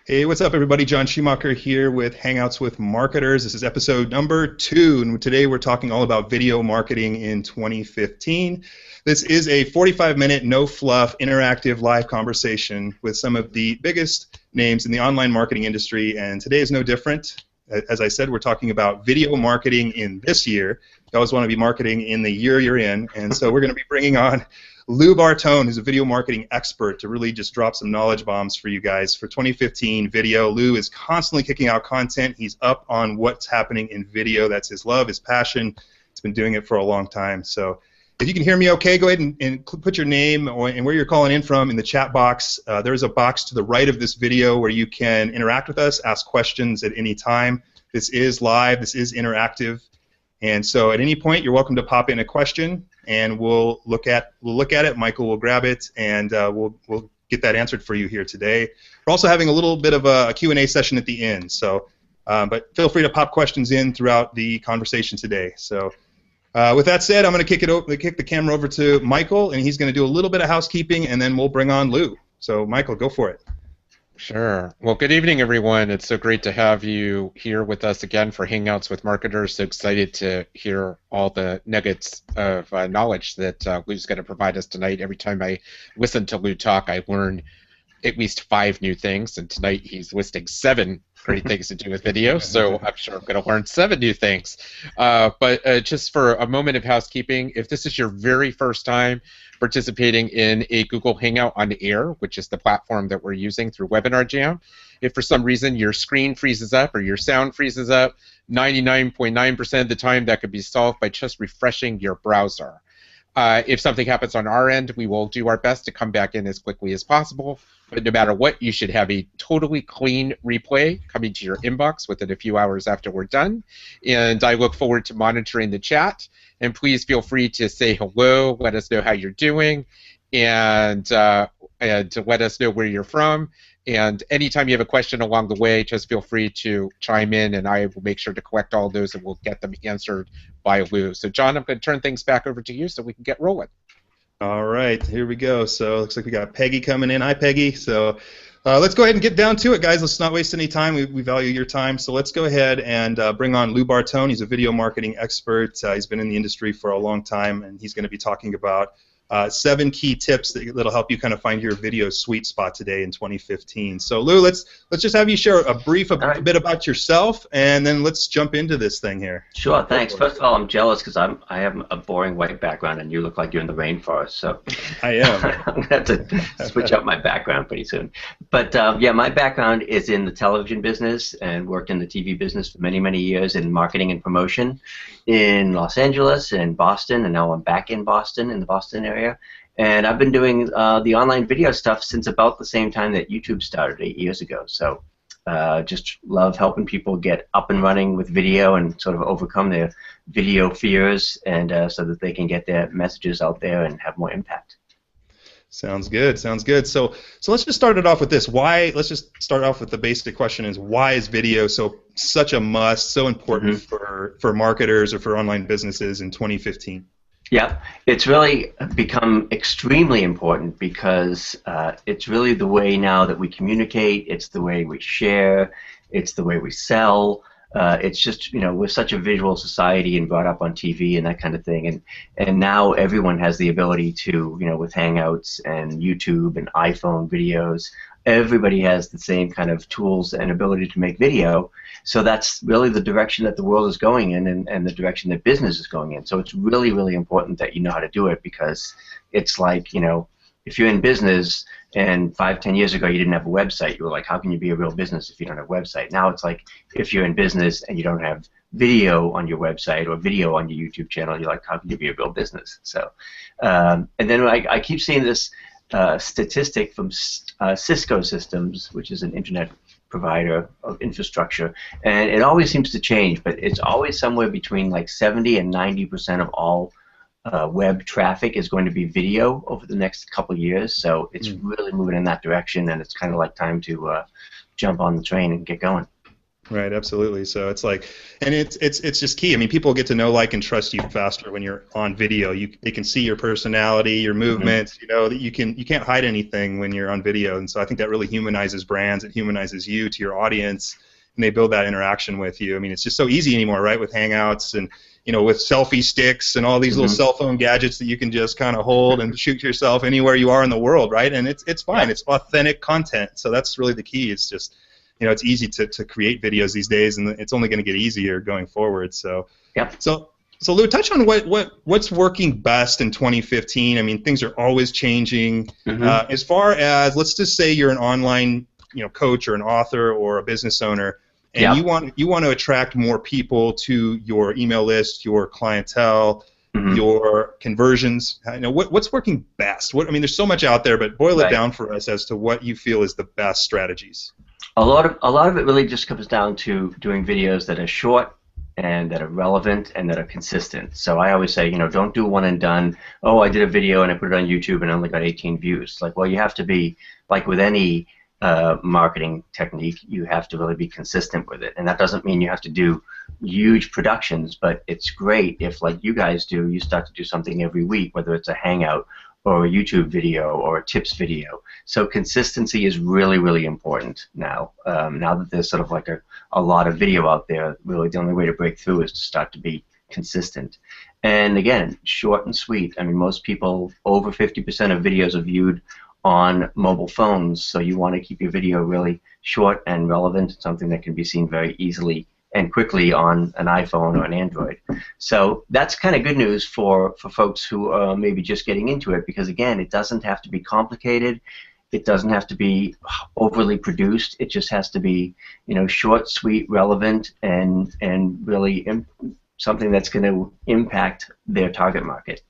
Hey, what's up, everybody? John Schumacher here with Hangouts with Marketers. This is episode number 2, and today we're talking all about video marketing in 2015. This is a 45-minute, no-fluff, interactive live conversation with some of the biggest names in the online marketing industry, and today is no different. As I said, we're talking about video marketing in this year. You always want to be marketing in the year you're in, and so we're going to be bringing on Lou Bortone, who's a video marketing expert, to really just drop some knowledge bombs for you guys for 2015 video. Lou is constantly kicking out content. He's up on what's happening in video. That's his love, his passion. He's been doing it for a long time. So if you can hear me okay, go ahead and put your name and where you're calling in from in the chat box. There is a box to the right of this video where you can interact with us, ask questions at any time. This is live. This is interactive. And so at any point, you're welcome to pop in a question, and we'll look at it. Michael will grab it, and we'll get that answered for you here today. We're also having a little bit of a Q&A session at the end. So, but feel free to pop questions in throughout the conversation today. So, with that said, I'm going to kick the camera over to Michael, and he's going to do a little bit of housekeeping, and then we'll bring on Lou. So, Michael, go for it. Sure. Well, good evening, everyone. It's so great to have you here with us again for Hangouts with Marketers. So excited to hear all the nuggets of knowledge that Lou's going to provide us tonight. Every time I listen to Lou talk, I learn at least 5 new things, and tonight he's listing 7 great things to do with video, so I'm sure I'm going to learn 7 new things. But just for a moment of housekeeping, if this is your very first time participating in a Google Hangout on Air, which is the platform that we're using through Webinar Jam, if for some reason your screen freezes up or your sound freezes up, 99.9% of the time that could be solved by just refreshing your browser. If something happens on our end, we will do our best to come back in as quickly as possible. But no matter what, you should have a totally clean replay coming to your inbox within a few hours after we're done. And I look forward to monitoring the chat. And please feel free to say hello, let us know how you're doing, and to let us know where you're from. And anytime you have a question along the way, just feel free to chime in, and I will make sure to collect all those, and we'll get them answered by Lou. So, John, I'm going to turn things back over to you so we can get rolling. All right, here we go. So, looks like we got Peggy coming in. Hi, Peggy. So, let's go ahead and get down to it, guys. Let's not waste any time. We value your time. So, let's go ahead and bring on Lou Bortone. He's a video marketing expert. He's been in the industry for a long time, and he's going to be talking about 7 key tips that'll help you kind of find your video sweet spot today in 2015. So Lou, let's just have you share a bit about yourself, and then let's jump into this thing here. Sure, thanks. First of all, I'm jealous because I have a boring white background, and you look like you're in the rainforest. So I am. I'm gonna have to switch up my background pretty soon. But yeah, my background is in the television business and worked in the TV business for many, many years in marketing and promotion in Los Angeles and Boston, and now I'm back in Boston, in the Boston area. And I've been doing the online video stuff since about the same time that YouTube started 8 years ago. So just love helping people get up and running with video and sort of overcome their video fears, and so that they can get their messages out there and have more impact. Sounds good. Sounds good. So let's just start it off with this. Let's just start off with the basic question: is why is video such a must, so important for marketers or for online businesses in 2015? Yeah, it's really become extremely important because it's really the way now that we communicate. It's the way we share. It's the way we sell. It's just, we're such a visual society and brought up on TV and that kind of thing. And now everyone has the ability to, with Hangouts and YouTube and iPhone videos, everybody has the same kind of tools and ability to make video. So that's really the direction that the world is going in, and the direction that business is going in. So it's really, really important that you know how to do it, because it's like, if you're in business and 5-10 years ago you didn't have a website, you were like, how can you be a real business if you don't have a website? Now it's like, if you're in business and you don't have video on your website or video on your YouTube channel, you're like, how can you be a real business? So, and then I keep seeing this statistic from Cisco Systems, which is an internet provider of infrastructure, and it always seems to change, but it's always somewhere between like 70 and 90% of all web traffic is going to be video over the next couple of years. So it's really moving in that direction, and it's kind of like time to jump on the train and get going. Right, absolutely. So it's like, and it's just key. I mean, people get to know, like, and trust you faster when you're on video. They can see your personality, your Hmm. movements. You know that you can't hide anything when you're on video, and so I think that really humanizes brands. It humanizes you to your audience, and they build that interaction with you. I mean, it's just so easy anymore, right? With Hangouts and with selfie sticks and all these little Hmm. cell phone gadgets that you can just kind of hold and shoot yourself anywhere you are in the world, right? And it's fine. Yeah. It's authentic content. So that's really the key. It's just it's easy to create videos these days, and it's only going to get easier going forward. So, Yep. so, so Lou, touch on what's working best in 2015. I mean, things are always changing. Hmm. As far as, let's just say you're an online, coach or an author or a business owner, and Yep. you want to attract more people to your email list, your clientele, Hmm. your conversions. What's working best? I mean, there's so much out there, but boil it Right. down for us as to what you feel is the best strategies. A lot of it really just comes down to doing videos that are short and that are relevant and that are consistent. So I always say, don't do one and done. Oh, I did a video and I put it on YouTube and I only got 18 views. Like, well, you have to be, like with any marketing technique, you have to really be consistent with it. And that doesn't mean you have to do huge productions, but it's great if, like you guys do, you start to do something every week, whether it's a hangout or a YouTube video or a tips video. So consistency is really, really important now. Now that there's sort of like a lot of video out there, really the only way to break through is to start to be consistent. And again, short and sweet. I mean, most people, over 50% of videos are viewed on mobile phones, so you want to keep your video really short and relevant, something that can be seen very easily and quickly on an iPhone or an Android. So that's kind of good news for folks who are maybe just getting into it, because again, it doesn't have to be complicated. It doesn't have to be overly produced. It just has to be, short, sweet, relevant, and really something that's going to impact their target market.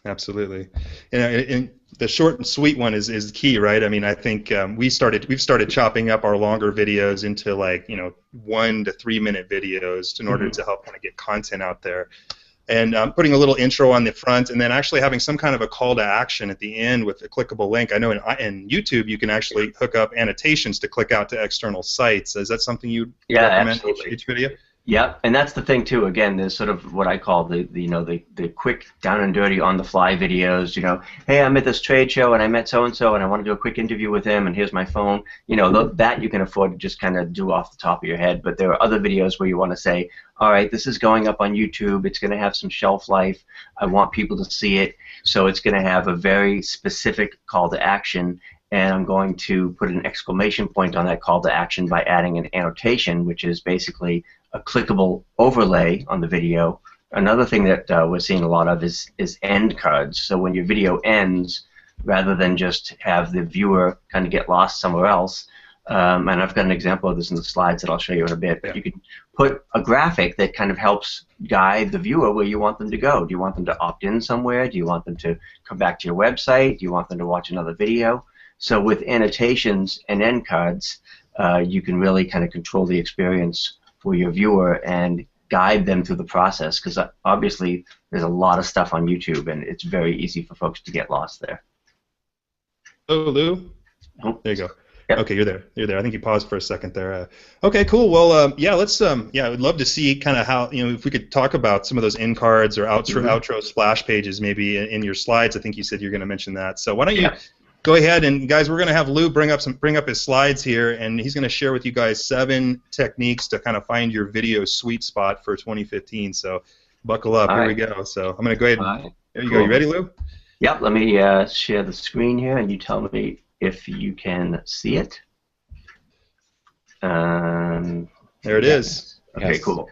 Absolutely, and the short and sweet one is key, right? I mean, I think we've started chopping up our longer videos into, like, 1 to 3 minute videos in order Hmm. to help kind of get content out there, and putting a little intro on the front, and then actually having some kind of a call to action at the end with a clickable link. I know in YouTube you can actually hook up annotations to click out to external sites. Is that something you'd Yeah, recommend absolutely. each video? Yep, and that's the thing too. Again, there's sort of what I call the quick down and dirty on the fly videos. Hey, I'm at this trade show and I met so and so and I want to do a quick interview with him and here's my phone. That you can afford to just kind of do off the top of your head. But there are other videos where you want to say, all right, this is going up on YouTube. It's going to have some shelf life. I want people to see it, so it's going to have a very specific call to action. And I'm going to put an exclamation point on that call to action by adding an annotation, which is basically a clickable overlay on the video. Another thing that we're seeing a lot of is end cards. So when your video ends, rather than just have the viewer kind of get lost somewhere else, and I've got an example of this in the slides that I'll show you in a bit, but Yeah. you can put a graphic that kind of helps guide the viewer where you want them to go. Do you want them to opt in somewhere? Do you want them to come back to your website? Do you want them to watch another video? So with annotations and end cards, you can really kind of control the experience for your viewer and guide them through the process, because obviously there's a lot of stuff on YouTube and it's very easy for folks to get lost there. Oh, Lou? Oh, There you go. yep. Okay, you're there. You're there. I think you paused for a second there. Okay, cool. Well, yeah, let's. Yeah, I would love to see kind of how, if we could talk about some of those end cards or outro splash pages maybe in your slides. I think you said you're going to mention that. So why don't you Yeah. go ahead, and guys, we're going to have Lou bring up his slides here, and he's going to share with you guys 7 techniques to kind of find your video sweet spot for 2015. So buckle up. All Here right. we go. So I'm going to go ahead. All right. There you Cool. go. You ready, Lou? Yep, let me share the screen here and you tell me if you can see it. There it is. Okay, Yes. cool.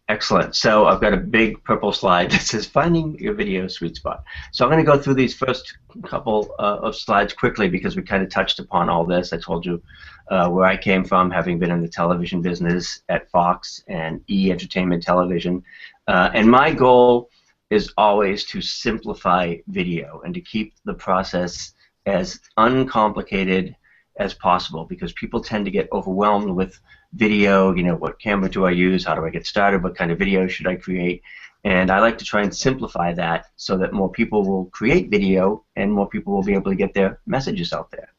Excellent. So I've got a big purple slide that says finding your video sweet spot. So I'm going to go through these first couple of slides quickly because we kind of touched upon all this. I told you where I came from, having been in the television business at Fox and E! Entertainment Television. And my goal is always to simplify video and to keep the process as uncomplicated as possible, because people tend to get overwhelmed with video. What camera do I use? How do I get started? What kind of video should I create? And I like to try and simplify that so that more people will create video and more people will be able to get their messages out there.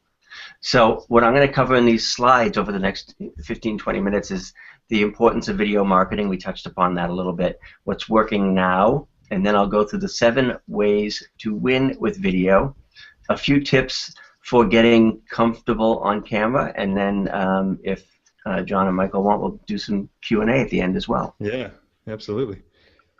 So what I'm going to cover in these slides over the next 15-20 minutes is the importance of video marketing. We touched upon that a little bit. What's working now, and then I'll go through the 7 ways to win with video, a few tips for getting comfortable on camera, and then if John and Michael want, we'll do some Q&A at the end as well. Yeah, absolutely.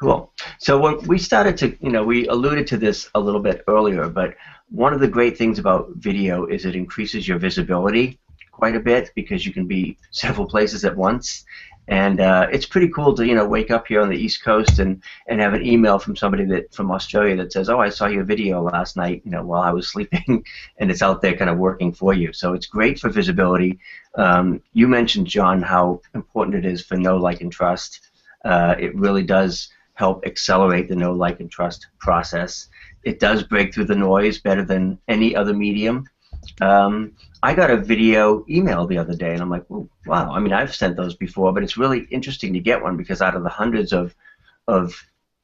Cool. So when we started to, we alluded to this a little bit earlier, but one of the great things about video is it increases your visibility quite a bit because you can be several places at once. And it's pretty cool to, wake up here on the East Coast and have an email from somebody from Australia that says, oh, I saw your video last night, while I was sleeping, and it's out there kind of working for you. So it's great for visibility. You mentioned, John, how important it is for know, like, and trust. It really does help accelerate the know, like, and trust process. It does break through the noise better than any other medium. I got a video email the other day, and I'm like, well, wow. I mean, I've sent those before, but it's really interesting to get one because out of the hundreds of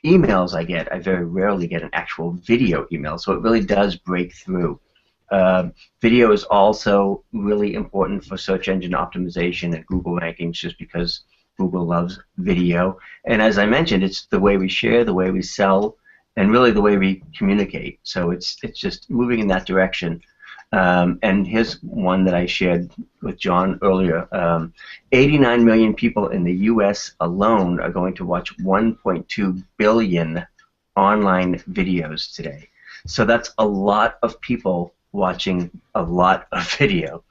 emails I get, I very rarely get an actual video email. So it really does break through. Video is also really important for search engine optimization and Google rankings, just because Google loves video. And as I mentioned, it's the way we share, the way we sell, and really the way we communicate. So it's just moving in that direction. And here's one that I shared with John earlier. 89 million people in the U.S. alone are going to watch 1.2 billion online videos today. So that's a lot of people watching a lot of video.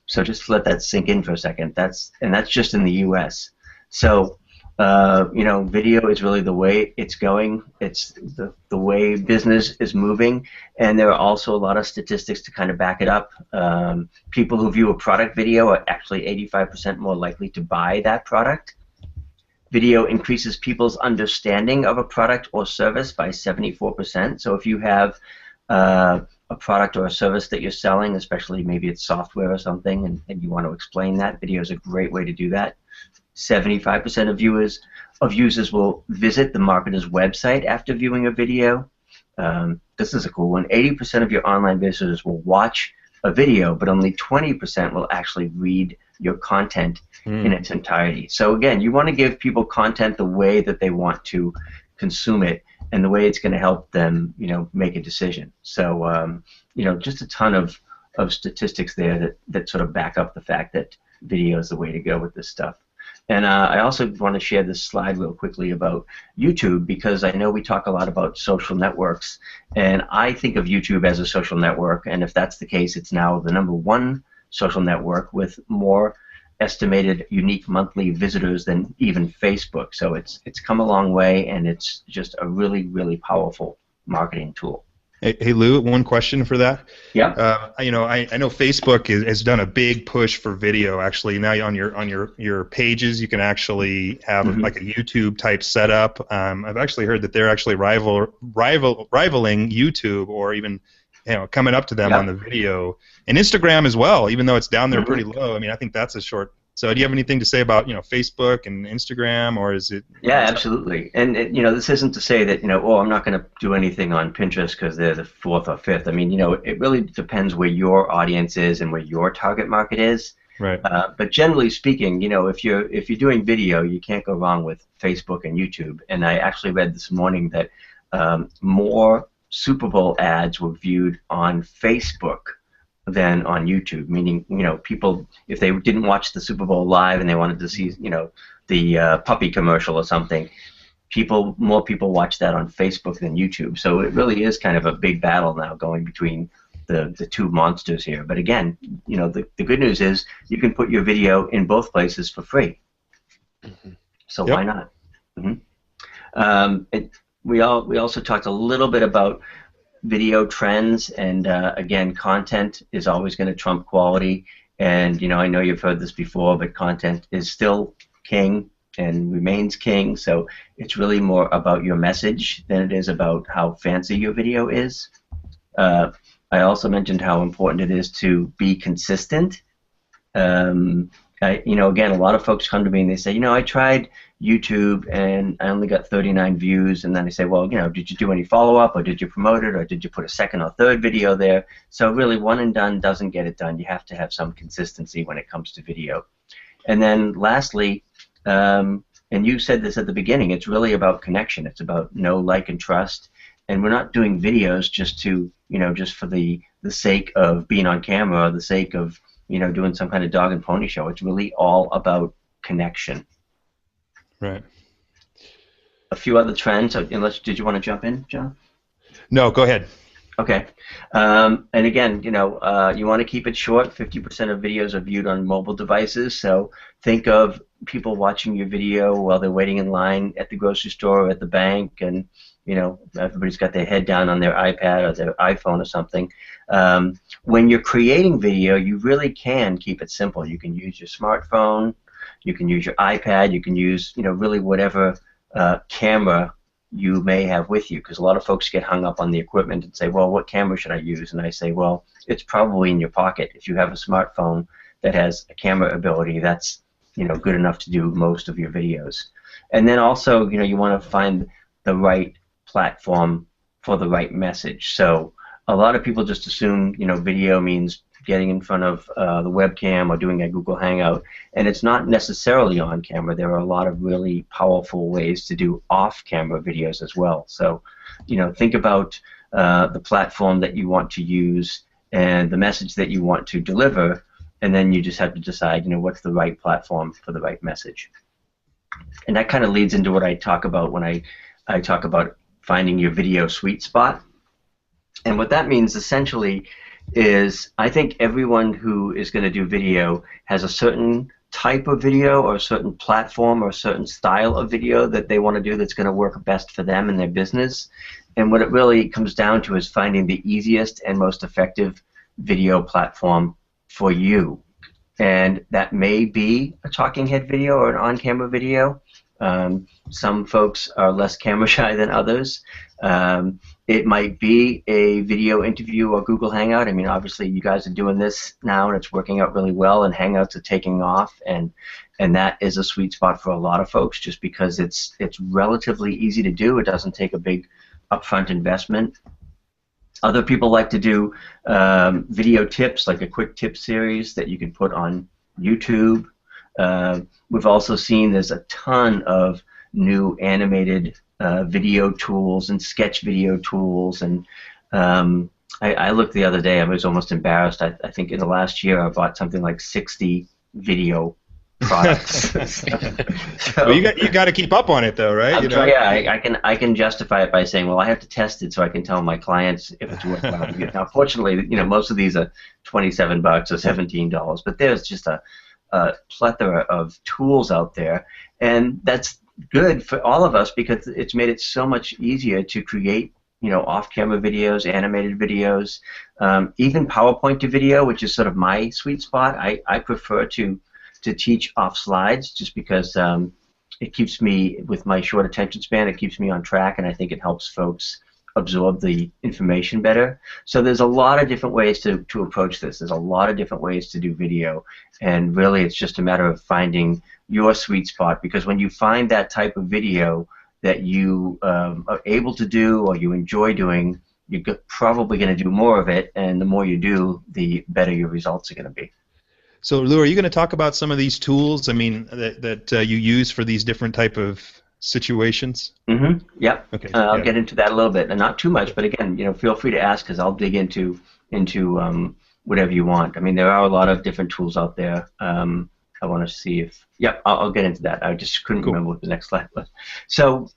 So just let that sink in for a second. That's just in the U.S. So video is really the way it's going. It's the way business is moving, and there are also a lot of statistics to kind of back it up. People who view a product video are actually 85% more likely to buy that product. Video increases people's understanding of a product or service by 74%. So if you have a product or a service that you're selling, especially maybe it's software or something, and you want to explain that, video is a great way to do that. 75% of users will visit the marketer's website after viewing a video. This is a cool one. 80% of your online visitors will watch a video, but only 20% will actually read your content in its entirety. So again, you want to give people content the way that they want to consume it and the way it's going to help them, make a decision. So, just a ton of statistics there that sort of back up the fact that video is the way to go with this stuff. And I also want to share this slide real quickly about YouTube, because I know we talk a lot about social networks, and I think of YouTube as a social network, and if that's the case, it's now the #1 social network with more estimated unique monthly visitors than even Facebook. So it's come a long way, and it's just a really, really powerful marketing tool. Hey Lou, one question for that. Yeah. I know Facebook has done a big push for video. Actually, now on your pages, you can actually have like a YouTube type setup. I've actually heard that they're actually rivaling YouTube, or even coming up to them on the video, and Instagram as well. Even though it's down there pretty low. I mean, I think that's a short. So do you have anything to say about Facebook and Instagram, or is it? Yeah, absolutely. And this isn't to say that I'm not going to do anything on Pinterest because they're the 4th or 5th. I mean, it really depends where your audience is and where your target market is. Right. But generally speaking, if you're doing video, you can't go wrong with Facebook and YouTube. And I actually read this morning that more Super Bowl ads were viewed on Facebook than on YouTube, meaning people, if they didn't watch the Super Bowl live and they wanted to see the puppy commercial or something, more people watch that on Facebook than YouTube. So it really is kind of a big battle now going between the two monsters here. But again, the good news is you can put your video in both places for free. So why not? We also talked a little bit about video trends, and again, content is always going to trump quality. And I know you've heard this before, but content is still king and remains king. So it's really more about your message than it is about how fancy your video is. I also mentioned how important it is to be consistent. Again, a lot of folks come to me and they say, I tried YouTube and I only got 39 views, and then they say, well, did you do any follow-up, or did you promote it, or did you put a second or third video there? So really, one and done doesn't get it done. You have to have some consistency when it comes to video. And then lastly, and you said this at the beginning, it's really about connection. It's about know, like, and trust. And we're not doing videos just to, just for the sake of being on camera or the sake of, doing some kind of dog and pony show. It's really all about connection. Right. A few other trends. Did you want to jump in, John? No, go ahead. Okay. And again, you want to keep it short. 50% of videos are viewed on mobile devices. So think of people watching your video while they're waiting in line at the grocery store or at the bank, and everybody's got their head down on their iPad or their iPhone or something. When you're creating video, you really can keep it simple. You can use your smartphone, you can use your iPad, you can use really whatever camera you may have with you, because a lot of folks get hung up on the equipment and say, well, what camera should I use? And I say, well, it's probably in your pocket. If you have a smartphone that has a camera ability, that's good enough to do most of your videos. And then also, you want to find the right platform for the right message. So a lot of people just assume video means getting in front of the webcam or doing a Google Hangout, and it's not necessarily on camera. There are a lot of really powerful ways to do off-camera videos as well. So, think about the platform that you want to use and the message that you want to deliver, and then you just have to decide, what's the right platform for the right message. And that kind of leads into what I talk about when I talk about finding your video sweet spot. And what that means essentially is, I think everyone who is going to do video has a certain type of video or a certain platform or a certain style of video that they want to do that's going to work best for them and their business. And what it really comes down to is finding the easiest and most effective video platform for you. And that may be a talking head video or an on-camera video. Some folks are less camera shy than others. It might be a video interview or Google Hangout. I mean, obviously you guys are doing this now and it's working out really well, and Hangouts are taking off, and that is a sweet spot for a lot of folks just because it's relatively easy to do. It doesn't take a big upfront investment. Other people like to do video tips, like a quick tip series that you can put on YouTube. We've also seen there's a ton of new animated video tools and sketch video tools, and I looked the other day. I was almost embarrassed. I think in the last year I bought something like 60 video products. Well, you got to keep up on it though, right? Yeah, I can justify it by saying, well, I have to test it so I can tell my clients if it's worthwhile. Now, fortunately, most of these are $27 or $17, but there's just a plethora of tools out there, and that's good for all of us because it's made it so much easier to create off-camera videos, animated videos, even PowerPoint to video, which is sort of my sweet spot. I prefer to teach off slides just because it keeps me, with my short attention span, it keeps me on track, and I think it helps folks absorb the information better. So there's a lot of different ways to approach this. There's a lot of different ways to do video, and really it's just a matter of finding your sweet spot, because when you find that type of video that you are able to do or you enjoy doing, you're probably going to do more of it, and the more you do, the better your results are going to be. So Lou, are you going to talk about some of these tools, that you use for these different type of situations? Mm-hmm. Yep. Okay. I'll get into that a little bit, and not too much, but again, feel free to ask, because I'll dig into whatever you want. I mean, there are a lot of different tools out there. I want to see if, yep, I'll get into that. I just couldn't remember what the next slide was. So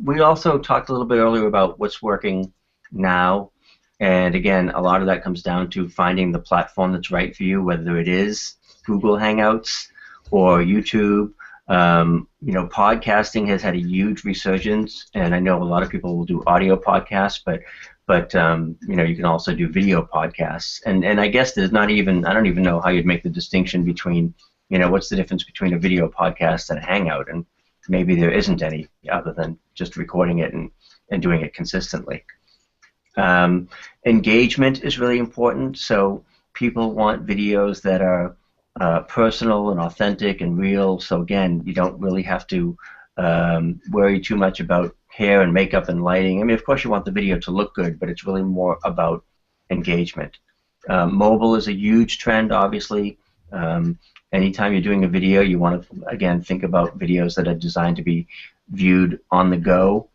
we also talked a little bit earlier about what's working now, and again, a lot of that comes down to finding the platform that's right for you, whether it is Google Hangouts or YouTube. Podcasting has had a huge resurgence, and I know a lot of people will do audio podcasts, but you can also do video podcasts, and I guess there's not even, I don't even know how you'd make the distinction between, what's the difference between a video podcast and a Hangout, and maybe there isn't any other than just recording it and doing it consistently. Engagement is really important, so people want videos that are personal and authentic and real. So again, you don't really have to worry too much about hair and makeup and lighting. I mean, of course you want the video to look good, but it's really more about engagement. Mobile is a huge trend, obviously. Anytime you're doing a video, you want to, again, think about videos that are designed to be viewed on the go.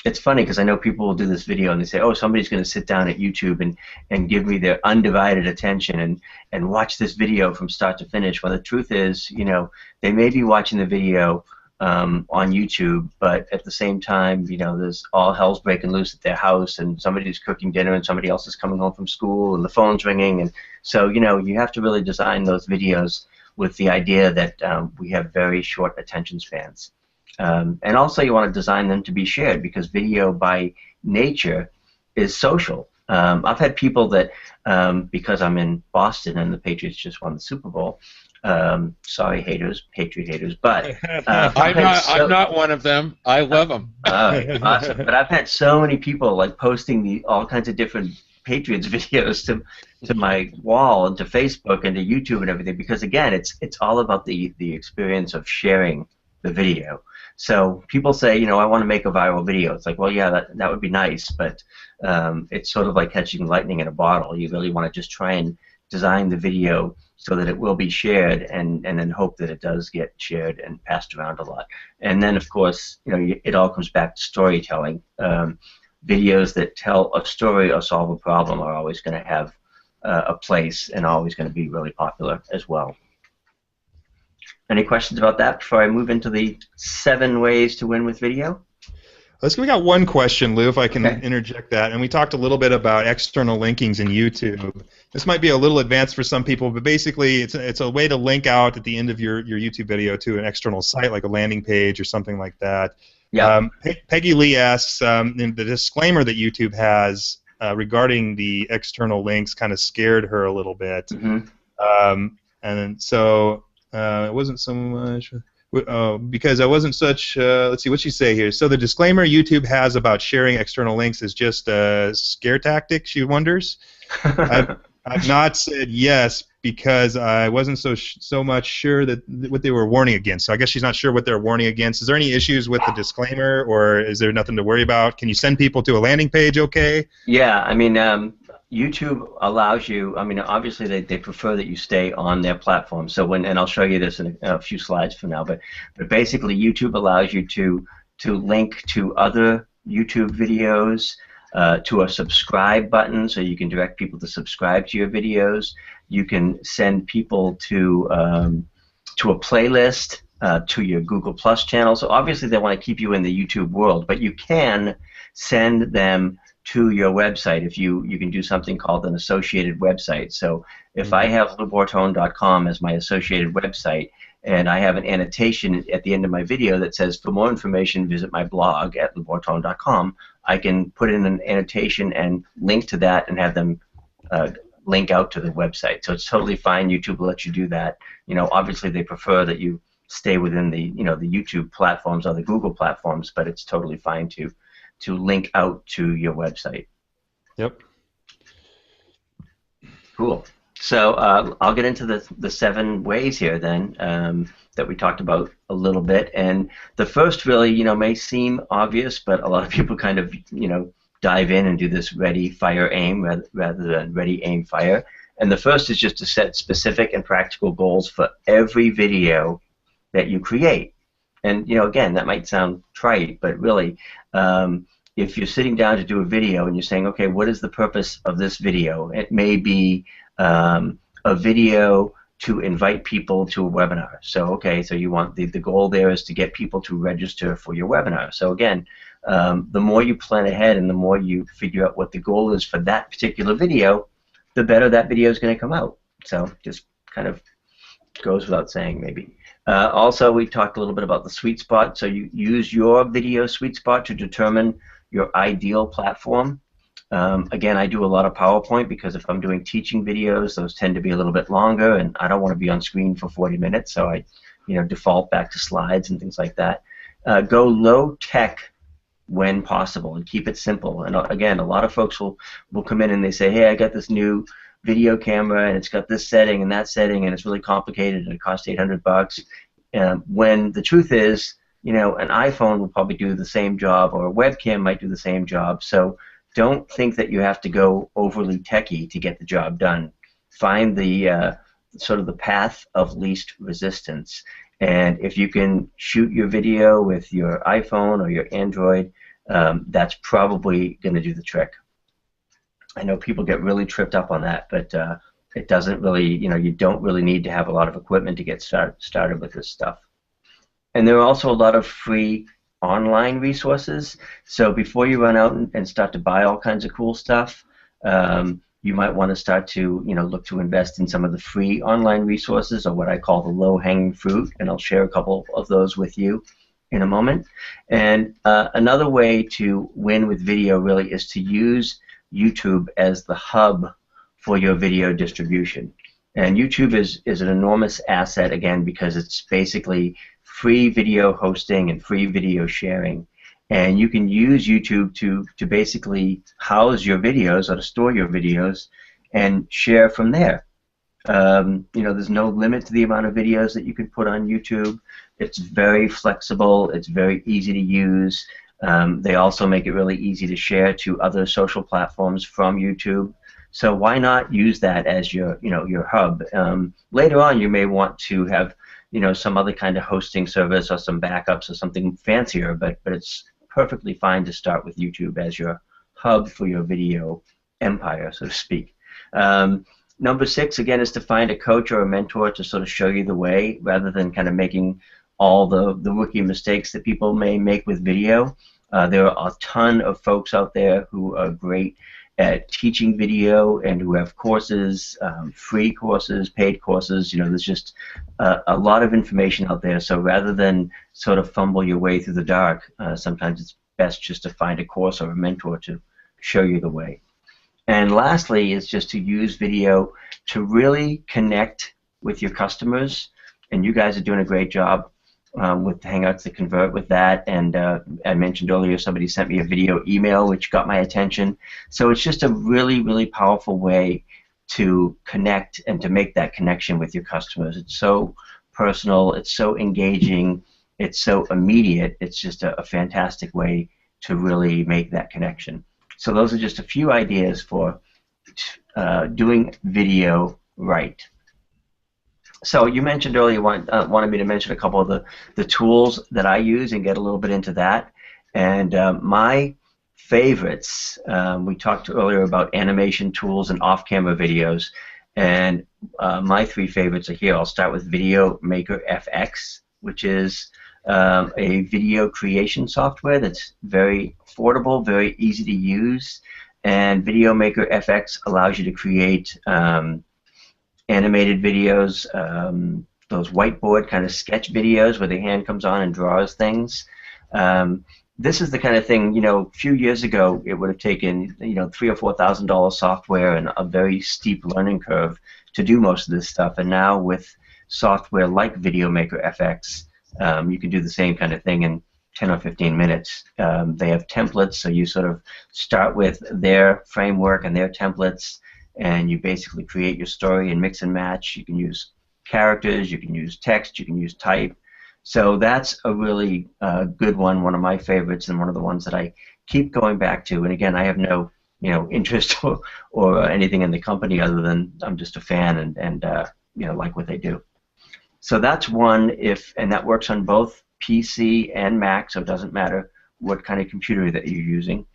It's funny because I know people will do this video and they say, oh, somebody's going to sit down at YouTube and give me their undivided attention and watch this video from start to finish. Well, the truth is, you know, they may be watching the video on YouTube, but at the same time, you know, there's all hell's breaking loose at their house, and somebody's cooking dinner, and somebody else is coming home from school, and the phone's ringing, and so, you know, you have to really design those videos with the idea that we have very short attention spans, and also you want to design them to be shared because video by nature is social. I've had people that because I'm in Boston and the Patriots just won the Super Bowl. Sorry, haters, Patriot haters, but I'm not one of them. I love them. Awesome. But I've had so many people like posting all kinds of different Patriots videos to my wall and to Facebook and to YouTube and everything because again, it's all about the experience of sharing the video. So people say, you know, I want to make a viral video. It's like, well, yeah, that would be nice, but it's sort of like catching lightning in a bottle. You really want to just try and design the video so that it will be shared and then hope that it does get shared and passed around a lot. And then, of course, you know, it all comes back to storytelling. Videos that tell a story or solve a problem are always going to have a place and always going to be really popular as well. Any questions about that before I move into the 7 ways to win with video? We got one question, Lou, if I can interject that. And we talked a little bit about external linkings in YouTube. This might be a little advanced for some people, but basically it's a way to link out at the end of your YouTube video to an external site, like a landing page or something like that. Yeah. Peggy Lee asks, the disclaimer that YouTube has regarding the external links kind of scared her a little bit. Mm-hmm. And so it wasn't so much... because I wasn't such, let's see, what'd she say here? So the disclaimer YouTube has about sharing external links is just a scare tactic, she wonders. I've not said yes because I wasn't so much sure that what they were warning against. So I guess she's not sure what they're warning against. Is there any issues with the disclaimer, or is there nothing to worry about? Can you send people to a landing page okay? Yeah, I mean, YouTube allows you, I mean, obviously they prefer that you stay on their platform. So and I'll show you this in a few slides from now, but basically YouTube allows you to link to other YouTube videos, to a subscribe button, so you can direct people to subscribe to your videos. You can send people to a playlist, to your Google Plus channel. So obviously they want to keep you in the YouTube world, but you can send them to your website if you can do something called an associated website. So if I have loubortone.com as my associated website and I have an annotation at the end of my video that says for more information visit my blog at loubortone.com, I can put in an annotation and link to that and have them link out to the website. So it's totally fine. YouTube will let you do that. You know, obviously they prefer that you stay within the, you know, the YouTube platforms or the Google platforms, but it's totally fine to link out to your website. Yep. Cool. So I'll get into the 7 ways here then that we talked about a little bit. And the first really, you know, may seem obvious, but a lot of people kind of, you know, dive in and do this ready, fire, aim rather than ready, aim, fire. And the first is just to set specific and practical goals for every video that you create. And, you know, again, that might sound trite, but really, if you're sitting down to do a video and you're saying, okay, what is the purpose of this video? It may be a video to invite people to a webinar. So, okay, so you want the goal there is to get people to register for your webinar. So again, the more you plan ahead and the more you figure out what the goal is for that particular video, the better that video is going to come out. So just kind of goes without saying maybe. Also, we talked a little bit about the sweet spot. So you use your video sweet spot to determine your ideal platform. Again, I do a lot of PowerPoint because if I'm doing teaching videos, those tend to be a little bit longer, and I don't want to be on screen for 40 minutes, so I, you know, default back to slides and things like that. Go low tech when possible and keep it simple. And again, a lot of folks will come in and they say, hey, I got this new video camera and it's got this setting and that setting and it's really complicated and it costs $800. When the truth is, you know, an iPhone will probably do the same job, or a webcam might do the same job. So don't think that you have to go overly techy to get the job done. Find the sort of the path of least resistance. And if you can shoot your video with your iPhone or your Android, that's probably going to do the trick. I know people get really tripped up on that, but it doesn't really, you don't really need to have a lot of equipment to get started with this stuff. And there are also a lot of free online resources. So before you run out and start to buy all kinds of cool stuff, you might want to start to look to invest in some of the free online resources, or what I call the low-hanging fruit, and I'll share a couple of those with you in a moment. And another way to win with video really is to use YouTube as the hub for your video distribution. And YouTube is an enormous asset, again, because it's basically free video hosting and free video sharing. And you can use YouTube to basically house your videos, or to store your videos and share from there. There's no limit to the amount of videos that you can put on YouTube. It's very flexible. It's very easy to use. They also make it really easy to share to other social platforms from YouTube. So why not use that as your hub? Later on, you may want to have some other kind of hosting service or some backups or something fancier, but it's perfectly fine to start with YouTube as your hub for your video empire, so to speak. Number 6, again, is to find a coach or a mentor to sort of show you the way, rather than kind of making all the rookie mistakes that people may make with video. There are a ton of folks out there who are great at teaching video and who have courses, free courses, paid courses. There's just a lot of information out there. So rather than sort of fumble your way through the dark, sometimes it's best just to find a course or a mentor to show you the way. And lastly is just to use video to really connect with your customers. And you guys are doing a great job with Hangouts that convert with that. And I mentioned earlier somebody sent me a video email which got my attention. So it's just a really, really powerful way to connect and to make that connection with your customers. It's so personal, it's so engaging, it's so immediate. It's just a fantastic way to really make that connection. So those are just a few ideas for doing video right. So you mentioned earlier, wanted me to mention a couple of the tools that I use and get a little bit into that. And my favorites, we talked earlier about animation tools and off-camera videos, and my 3 favorites are here. I'll start with Video Maker FX, which is a video creation software that's very affordable, very easy to use, and Video Maker FX allows you to create animated videos, those whiteboard kind of sketch videos where the hand comes on and draws things. This is the kind of thing, a few years ago it would have taken, $3,000 or $4,000 software and a very steep learning curve to do most of this stuff. And now with software like Video Maker FX, you can do the same kind of thing in 10 or 15 minutes. They have templates, so you sort of start with their framework and their templates, and you basically create your story and mix and match. You can use characters, you can use text, you can use type. So that's a really good one of my favorites, and one of the ones that I keep going back to. And again, I have no interest or anything in the company other than I'm just a fan and like what they do. So that's one, and that works on both PC and Mac, so it doesn't matter what kind of computer that you're using.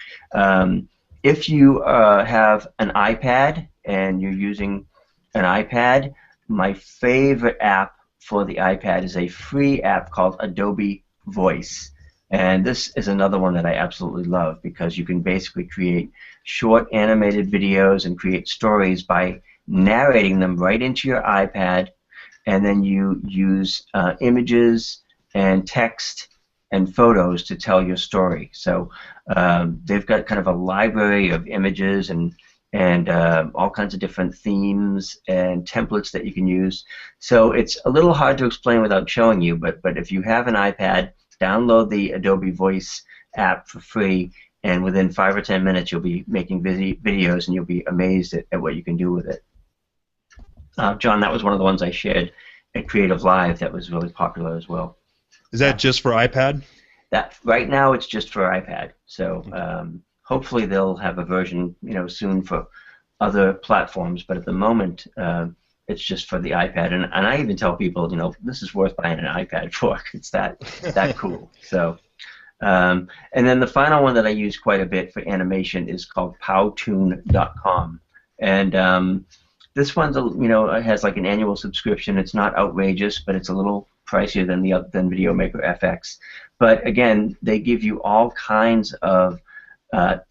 If you have an iPad and you're using an iPad, my favorite app for the iPad is a free app called Adobe Voice. And this is another one that I absolutely love, because you can basically create short animated videos and create stories by narrating them right into your iPad, and then you use images and text and photos to tell your story. So they've got kind of a library of images and all kinds of different themes and templates that you can use. So it's a little hard to explain without showing you, but if you have an iPad, download the Adobe Voice app for free, and within 5 or 10 minutes you'll be making videos, and you'll be amazed at what you can do with it. John, that was one of the ones I shared at Creative Live that was really popular as well. Is that just for iPad? That right now it's just for iPad. So hopefully they'll have a version, soon for other platforms. But at the moment, it's just for the iPad. And I even tell people, this is worth buying an iPad for. It's that cool. So, and then the final one that I use quite a bit for animation is called powtoon.com. And this one's, it has like an annual subscription. It's not outrageous, but it's a little pricier than VideoMaker FX. But again, they give you all kinds of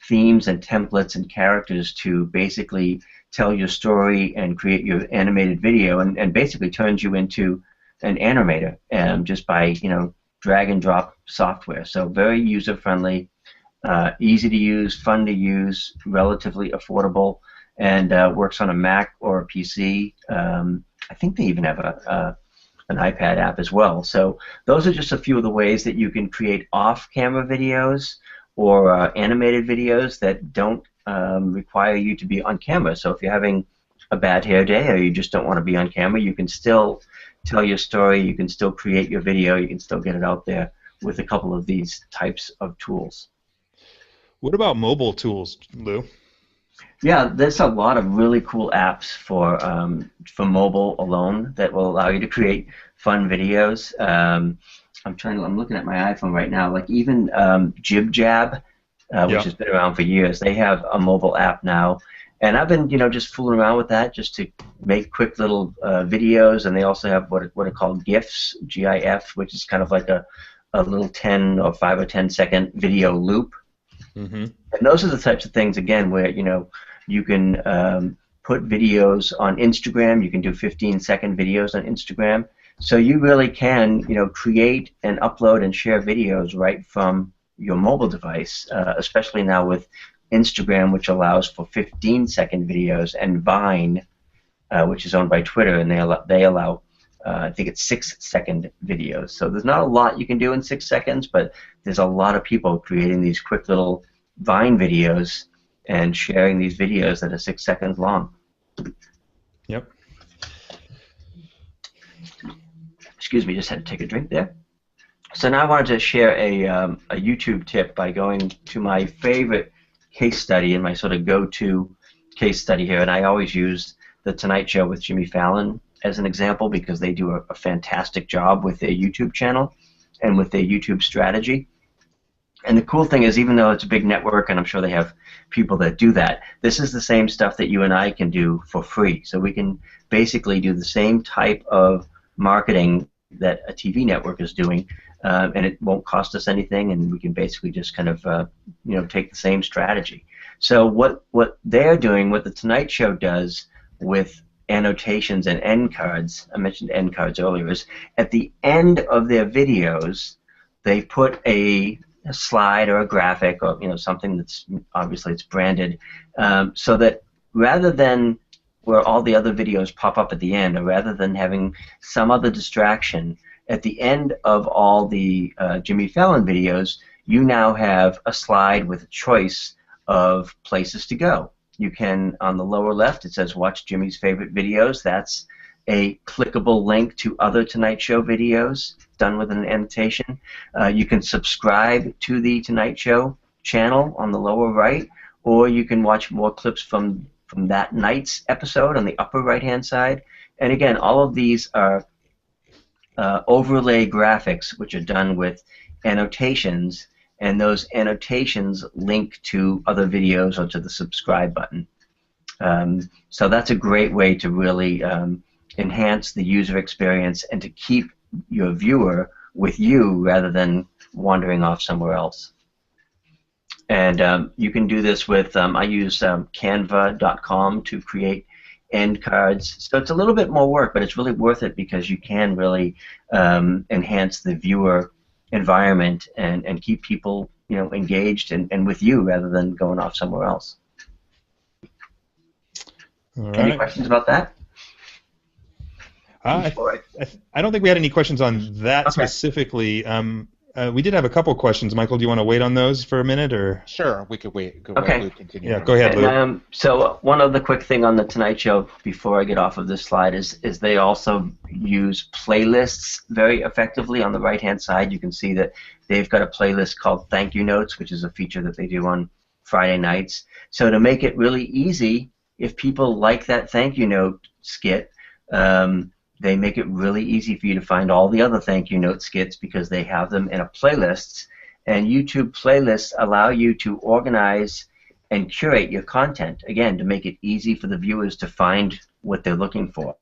themes and templates and characters to basically tell your story and create your animated video, and basically turns you into an animator just by drag and drop software. So very user friendly, easy to use, fun to use, relatively affordable, and works on a Mac or a PC. I think they even have an iPad app as well. So those are just a few of the ways that you can create off-camera videos or animated videos that don't require you to be on camera. So if you're having a bad hair day or you just don't want to be on camera, you can still tell your story, you can still create your video, you can still get it out there with a couple of these types of tools. What about mobile tools, Lou? Yeah, there's a lot of really cool apps for mobile alone that will allow you to create fun videos. I'm looking at my iPhone right now. Like even JibJab, which has been around for years, they have a mobile app now, and I've been just fooling around with that just to make quick little videos. And they also have what are called GIFs, GIF, which is kind of like a little 10 or 5 or 10 second video loop. Mm-hmm. And those are the types of things, again, where you can put videos on Instagram. You can do 15-second videos on Instagram. So you really can create and upload and share videos right from your mobile device, especially now with Instagram, which allows for 15-second videos, and Vine, which is owned by Twitter, and they allow I think it's 6-second videos. So there's not a lot you can do in 6 seconds, but there's a lot of people creating these quick little Vine videos and sharing these videos that are 6 seconds long. Yep. Excuse me, just had to take a drink there. So now I wanted to share a YouTube tip by going to my favorite case study and my sort of go-to case study here, and I always use The Tonight Show with Jimmy Fallon as an example because they do a fantastic job with their YouTube channel and with their YouTube strategy. And the cool thing is, even though it's a big network, and I'm sure they have people that do that, this is the same stuff that you and I can do for free. So we can basically do the same type of marketing that a TV network is doing, and it won't cost us anything, and we can basically just kind of take the same strategy. So what they're doing, what The Tonight Show does with annotations and end cards, I mentioned end cards earlier, is at the end of their videos they put a slide or a graphic or something that's obviously it's branded, so that rather than where all the other videos pop up at the end, or rather than having some other distraction, at the end of all the Jimmy Fallon videos, you now have a slide with a choice of places to go. You can, on the lower left, it says watch Jimmy's favorite videos. That's a clickable link to other Tonight Show videos done with an annotation. You can subscribe to the Tonight Show channel on the lower right, or you can watch more clips from that night's episode on the upper right-hand side. And again, all of these are overlay graphics, which are done with annotations, and those annotations link to other videos or to the subscribe button. So that's a great way to really enhance the user experience and to keep your viewer with you rather than wandering off somewhere else. And you can do this with, I use canva.com to create end cards. So it's a little bit more work, but it's really worth it because you can really enhance the viewer environment and keep people engaged and with you rather than going off somewhere else. All right. Any questions about that? I don't think we had any questions on that specifically. We did have a couple questions. Michael, do you want to wait on those for a minute, or? Sure, we could wait. Okay. Continue. Yeah, go ahead, Lou. So one other quick thing on the Tonight Show before I get off of this slide is they also use playlists very effectively. On the right-hand side, you can see that they've got a playlist called Thank You Notes, which is a feature that they do on Friday nights. So to make it really easy, if people like that thank you note skit, They make it really easy for you to find all the other thank you note skits because they have them in a playlists. And YouTube playlists allow you to organize and curate your content, again, to make it easy for the viewers to find what they're looking for.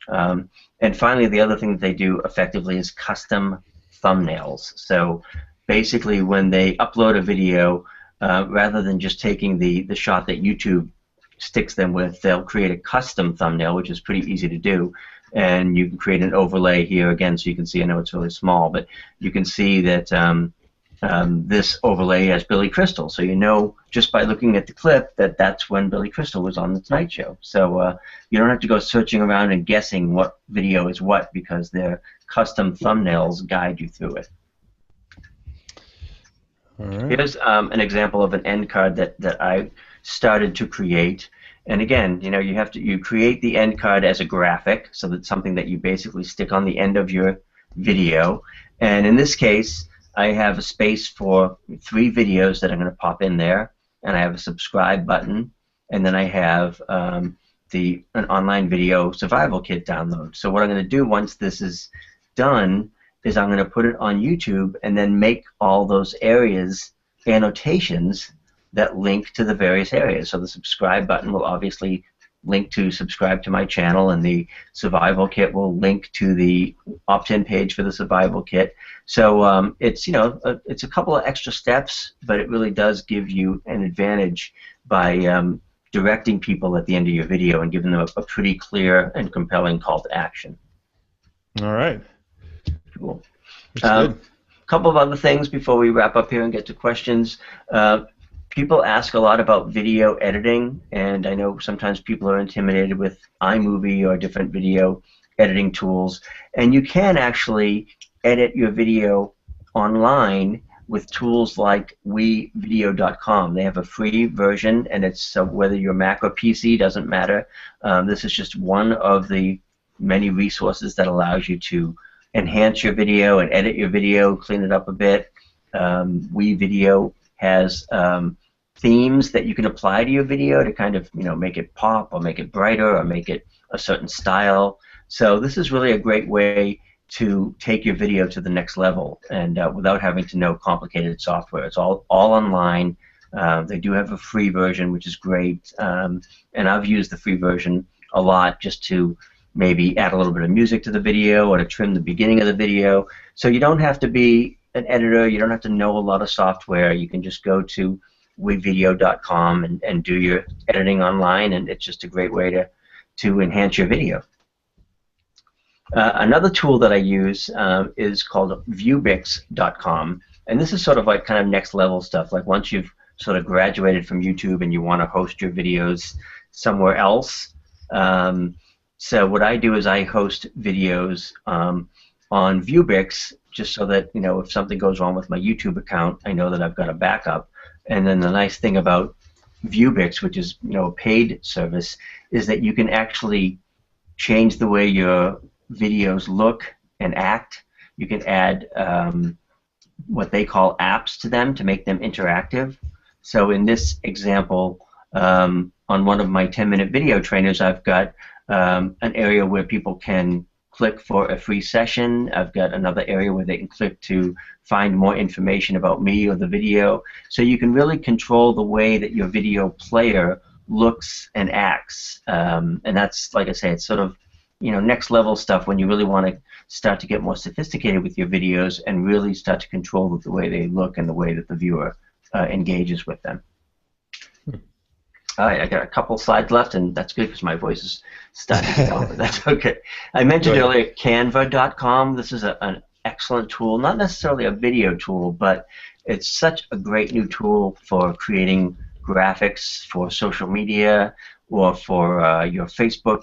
And finally, the other thing that they do effectively is custom thumbnails. So basically, when they upload a video, rather than just taking the shot that YouTube sticks them with, they'll create a custom thumbnail, which is pretty easy to do. And you can create an overlay here again, so you can see. I know it's really small, but you can see that this overlay has Billy Crystal, so you know just by looking at the clip that that's when Billy Crystal was on the Tonight Show. So you don't have to go searching around and guessing what video is what, because their custom thumbnails guide you through it. All right. Here's an example of an end card that I started to create. And again, you know, you create the end card as a graphic, so that's something that you basically stick on the end of your video. And in this case, I have a space for 3 videos that I'm going to pop in there, and I have a subscribe button, and then I have an online video survival kit download. So what I'm going to do once this is done is I'm going to put it on YouTube and then make all those areas annotations that link to the various areas. So the subscribe button will obviously link to subscribe to my channel, and the survival kit will link to the opt-in page for the survival kit. So it's, you know, it's a couple of extra steps, but it really does give you an advantage by directing people at the end of your video and giving them a pretty clear and compelling call to action. All right. Cool. That's good. Couple of other things before we wrap up here and get to questions. People ask a lot about video editing, and I know sometimes people are intimidated with iMovie or different video editing tools, and you can actually edit your video online with tools like wevideo.com. They have a free version, and it's whether you're Mac or PC, doesn't matter. This is just one of the many resources that allows you to enhance your video and edit your video, clean it up a bit. WeVideo has themes that you can apply to your video to kind of, you know, make it pop or make it brighter or make it a certain style. So this is really a great way to take your video to the next level, and without having to know complicated software. It's all online. They do have a free version, which is great, and I've used the free version a lot just to maybe add a little bit of music to the video or to trim the beginning of the video. So you don't have to be an editor. You don't have to know a lot of software. You can just go to wevideo.com and do your editing online, and it's just a great way to enhance your video. Another tool that I use is called viewbix.com, and this is sort of like kind of next level stuff. Like once you've sort of graduated from YouTube and you want to host your videos somewhere else. So what I do is I host videos on Viewbix, just so that, you know, if something goes wrong with my YouTube account, I know that I've got a backup. And then the nice thing about Viewbix, which is, you know, a paid service, is that you can actually change the way your videos look and act. You can add what they call apps to them to make them interactive. So in this example, on one of my 10-minute video trainers, I've got an area where people can click for a free session. I've got another area where they can click to find more information about me or the video. So you can really control the way that your video player looks and acts. And that's, like I say, it's sort of, you know, next level stuff when you really want to start to get more sophisticated with your videos and really start to control the way they look and the way that the viewer engages with them. All right, I got a couple slides left, and that's good because my voice is starting to go, but that's okay. I mentioned earlier Canva.com. This is an excellent tool, not necessarily a video tool, but it's such a great new tool for creating graphics for social media or for your Facebook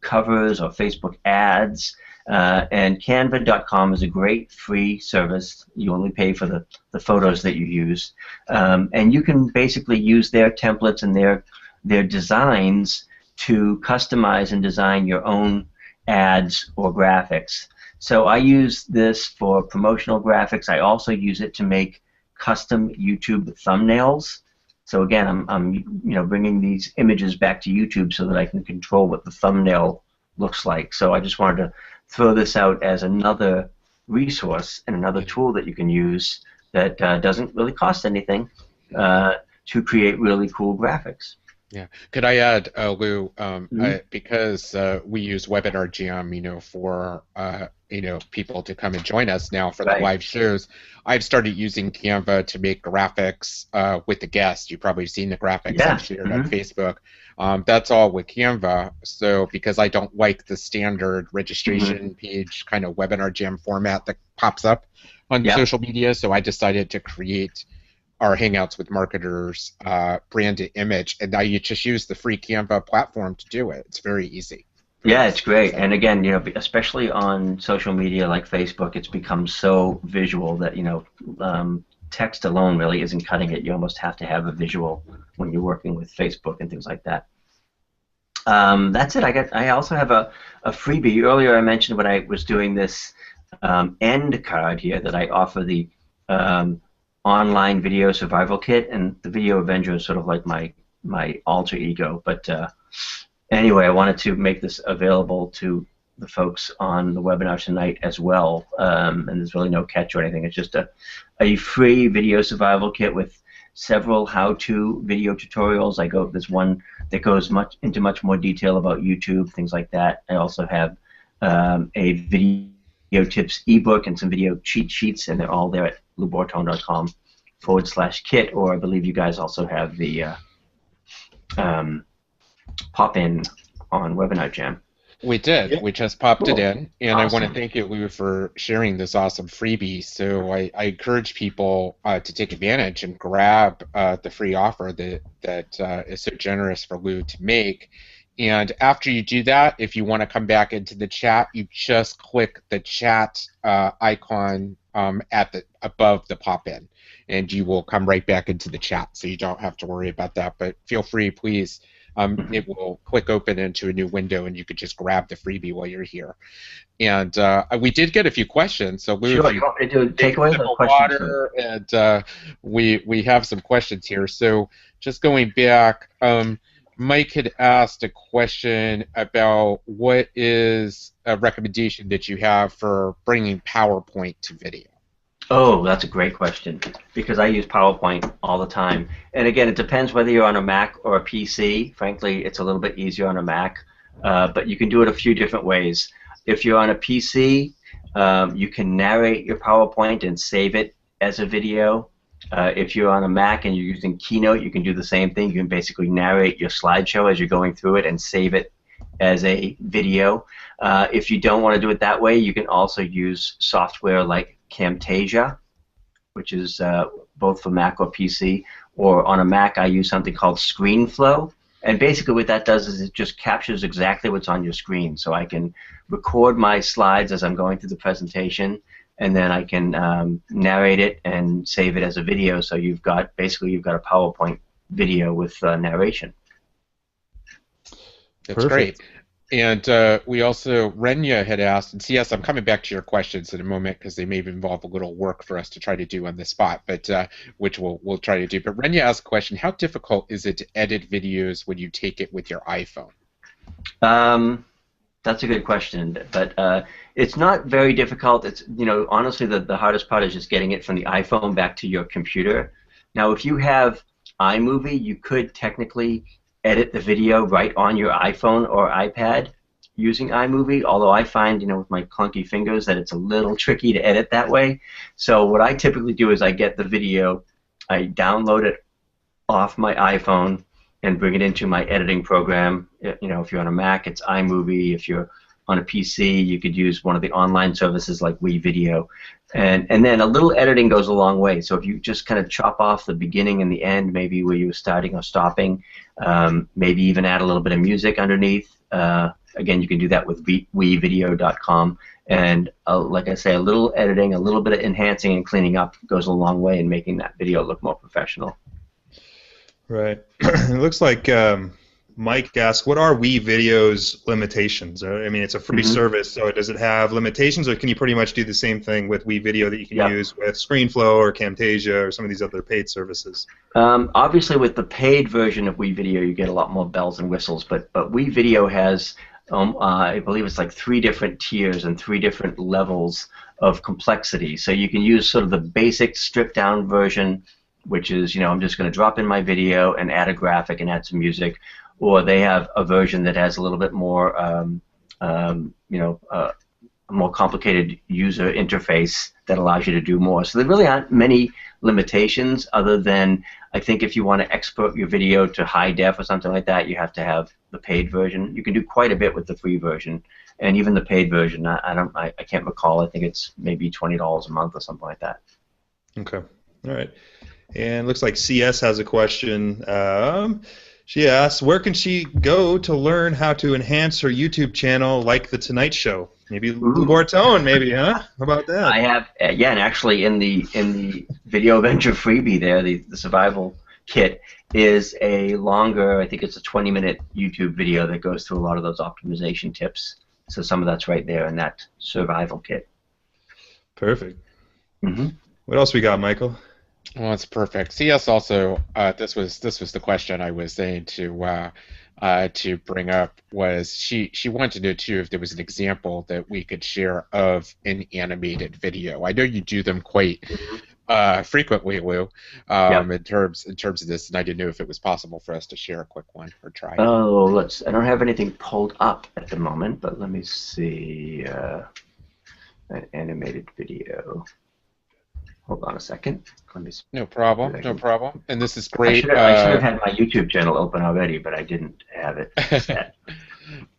covers or Facebook ads. And Canva.com is a great free service. You only pay for the photos that you use. And you can basically use their templates and their designs to customize and design your own ads or graphics. So I use this for promotional graphics. I also use it to make custom YouTube thumbnails. So again, I'm you know, bringing these images back to YouTube so that I can control what the thumbnail looks like. So I just wanted to throw this out as another resource and another tool that you can use that doesn't really cost anything to create really cool graphics. Yeah. Could I add, Lou, Mm-hmm. because we use Webinar Jam, for people to come and join us now for the Right. live shows. I've started using Canva to make graphics with the guest. You've probably seen the graphics Yeah. I've shared on Mm-hmm. Facebook. That's all with Canva. So because I don't like the standard Mm-hmm. registration page kind of Webinar Jam format that pops up on Yeah. social media, so I decided to create our Hangouts with Marketers branded image, and now you just use the free Canva platform to do it. It's very easy. Yeah, it's great. And again, especially on social media like Facebook, it's become so visual that, text alone really isn't cutting it. You almost have to have a visual when you're working with Facebook and things like that. That's it. I also have a freebie. Earlier I mentioned when I was doing this end card here that I offer the online video survival kit, and the Video Avenger is sort of like my alter ego. But anyway, I wanted to make this available to the folks on the webinar tonight as well, and there's really no catch or anything. It's just a free video survival kit with several how-to video tutorials. There's one that goes into much more detail about YouTube, things like that. I also have a video tips ebook and some video cheat sheets, and they're all there at loubortone.com/kit, or I believe you guys also have the pop-in on Webinar Jam. We did. Yeah. We just popped it Cool. in, and Awesome. I want to thank you, Lou, for sharing this awesome freebie. So I encourage people to take advantage and grab the free offer that is so generous for Lou to make. And after you do that, if you want to come back into the chat, you just click the chat icon above the pop-in, and you will come right back into the chat. So you don't have to worry about that. But feel free, please. It will click open into a new window, and you could just grab the freebie while you're here. And we did get a few questions. So Lou, Sure, you want me to take away the questions? water, and we have some questions here. So just going back, Mike had asked a question about what is a recommendation that you have for bringing PowerPoint to video. Oh, that's a great question, because I use PowerPoint all the time. And again, it depends whether you're on a Mac or a PC. Frankly, it's a little bit easier on a Mac, but you can do it a few different ways. If you're on a PC, you can narrate your PowerPoint and save it as a video. If you're on a Mac and you're using Keynote, you can do the same thing. You can basically narrate your slideshow as you're going through it and save it as a video. If you don't want to do it that way, you can also use software like Camtasia, which is both for Mac or PC. Or on a Mac, I use something called ScreenFlow. And basically what that does is it just captures exactly what's on your screen. So I can record my slides as I'm going through the presentation, and then I can narrate it and save it as a video. So you've got a PowerPoint video with narration. That's Perfect. great. And we also, Renya had asked, and CS, I'm coming back to your questions in a moment because they may involve a little work for us to try to do on the spot, but which we'll try to do. But Renya asked a question: how difficult is it to edit videos when you take it with your iPhone? That's a good question, but it's not very difficult. It's, honestly, the hardest part is just getting it from the iPhone back to your computer. Now, if you have iMovie, you could technically edit the video right on your iPhone or iPad using iMovie, although I find, with my clunky fingers that it's a little tricky to edit that way. So what I typically do is I get the video, I download it off my iPhone and bring it into my editing program. If you're on a Mac, it's iMovie. If you're on a PC, you could use one of the online services like WeVideo. And then a little editing goes a long way. So if you just kind of chop off the beginning and the end, maybe where you were starting or stopping, maybe even add a little bit of music underneath. Again, you can do that with WeVideo.com. And like I say, a little editing, a little bit of enhancing and cleaning up goes a long way in making that video look more professional. Right. It looks like Mike asked, what are WeVideo's limitations? I mean, it's a free service, so does it have limitations, or can you pretty much do the same thing with WeVideo that you can use with ScreenFlow or Camtasia or some of these other paid services? Obviously, with the paid version of WeVideo, you get a lot more bells and whistles, but WeVideo has I believe it's like 3 different tiers and 3 different levels of complexity. So you can use sort of the basic stripped down version, which is, I'm just going to drop in my video and add a graphic and add some music, or they have a version that has a little bit more, a more complicated user interface that allows you to do more. So there really aren't many limitations other than, I think if you want to export your video to high def or something like that, you have to have the paid version. You can do quite a bit with the free version, and even the paid version, I can't recall. I think it's maybe $20 a month or something like that. Okay. All right. And looks like CS has a question. She asks, where can she go to learn how to enhance her YouTube channel like The Tonight Show? Maybe Lou Bortone, maybe, huh? How about that? I have, yeah, and actually in the Video Venture freebie there, the survival kit is a longer, I think it's a 20-minute YouTube video that goes through a lot of those optimization tips. So some of that's right there in that survival kit. Perfect. What else we got, Michael? Well, that's perfect. CS also, this was the question I was saying to bring up, was she wanted to know too if there was an example that we could share of an animated video. I know you do them quite frequently, Lou, in terms of this, and I didn't know if it was possible for us to share a quick one or try. Oh, I don't have anything pulled up at the moment, but let me see an animated video. Hold on a second. Let me see. No problem. No problem. And this is great. I should have had my YouTube channel open already, but I didn't have it set.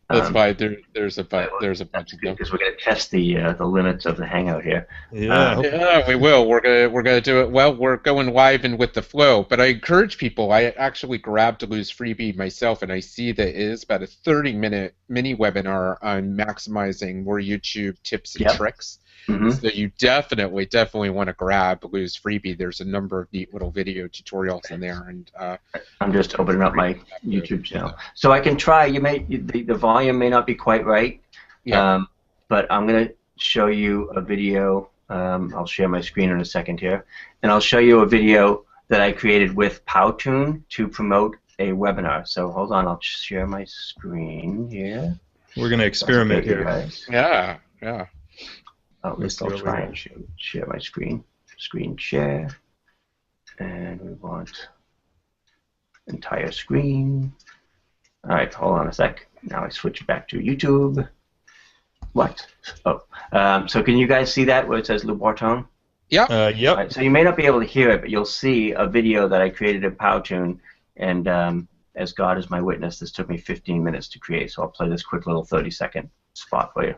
That's fine. There's a bunch of them. Because we're going to test the limits of the Hangout here. Yeah, we will. We're gonna do it. Well, we're going live and with the flow. But I encourage people. I actually grabbed Lou's freebie myself, and I see that it is about a 30-minute mini webinar on maximizing more YouTube tips and tricks. So you definitely want to grab Lou's freebie. There's a number of neat little video tutorials in there, and I'm just opening up my YouTube channel, so I can try. The volume may not be quite right, but I'm going to show you a video. I'll share my screen in a second here, and I'll show you a video that I created with Powtoon to promote a webinar. So hold on, I'll share my screen here. We're going to experiment here. Guys. Yeah. At least I'll try and share my screen. Screen share. And we want entire screen. All right, hold on a sec. Now I switch back to YouTube. What? Oh, so can you guys see that where it says Lou Bortone? Yeah. Yep. Right, so you may not be able to hear it, but you'll see a video that I created in Powtoon. And as God is my witness, this took me 15 minutes to create. So I'll play this quick little 30-second spot for you.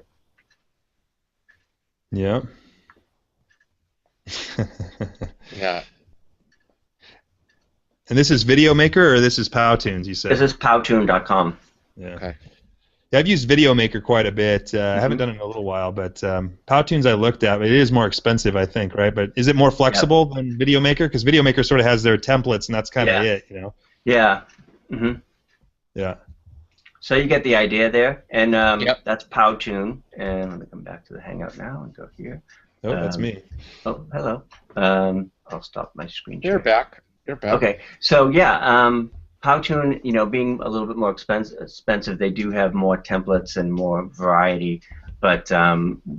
Yeah. Yeah. And this is Video Maker, or this is Powtoons, you said? This is Powtoon.com. Yeah. Okay. Yeah, I've used Video Maker quite a bit. I haven't done it in a little while, but Powtoons I looked at, but it is more expensive, I think, right? But is it more flexible than Video Maker? Because Video Maker sort of has their templates, and that's kind of it, you know? Yeah. Yeah. So you get the idea there, and that's Powtoon. And let me come back to the Hangout now and go here. Oh, that's me. Oh, hello. I'll stop my screen share. You're back. Okay, so yeah, Powtoon, being a little bit more expensive, they do have more templates and more variety. But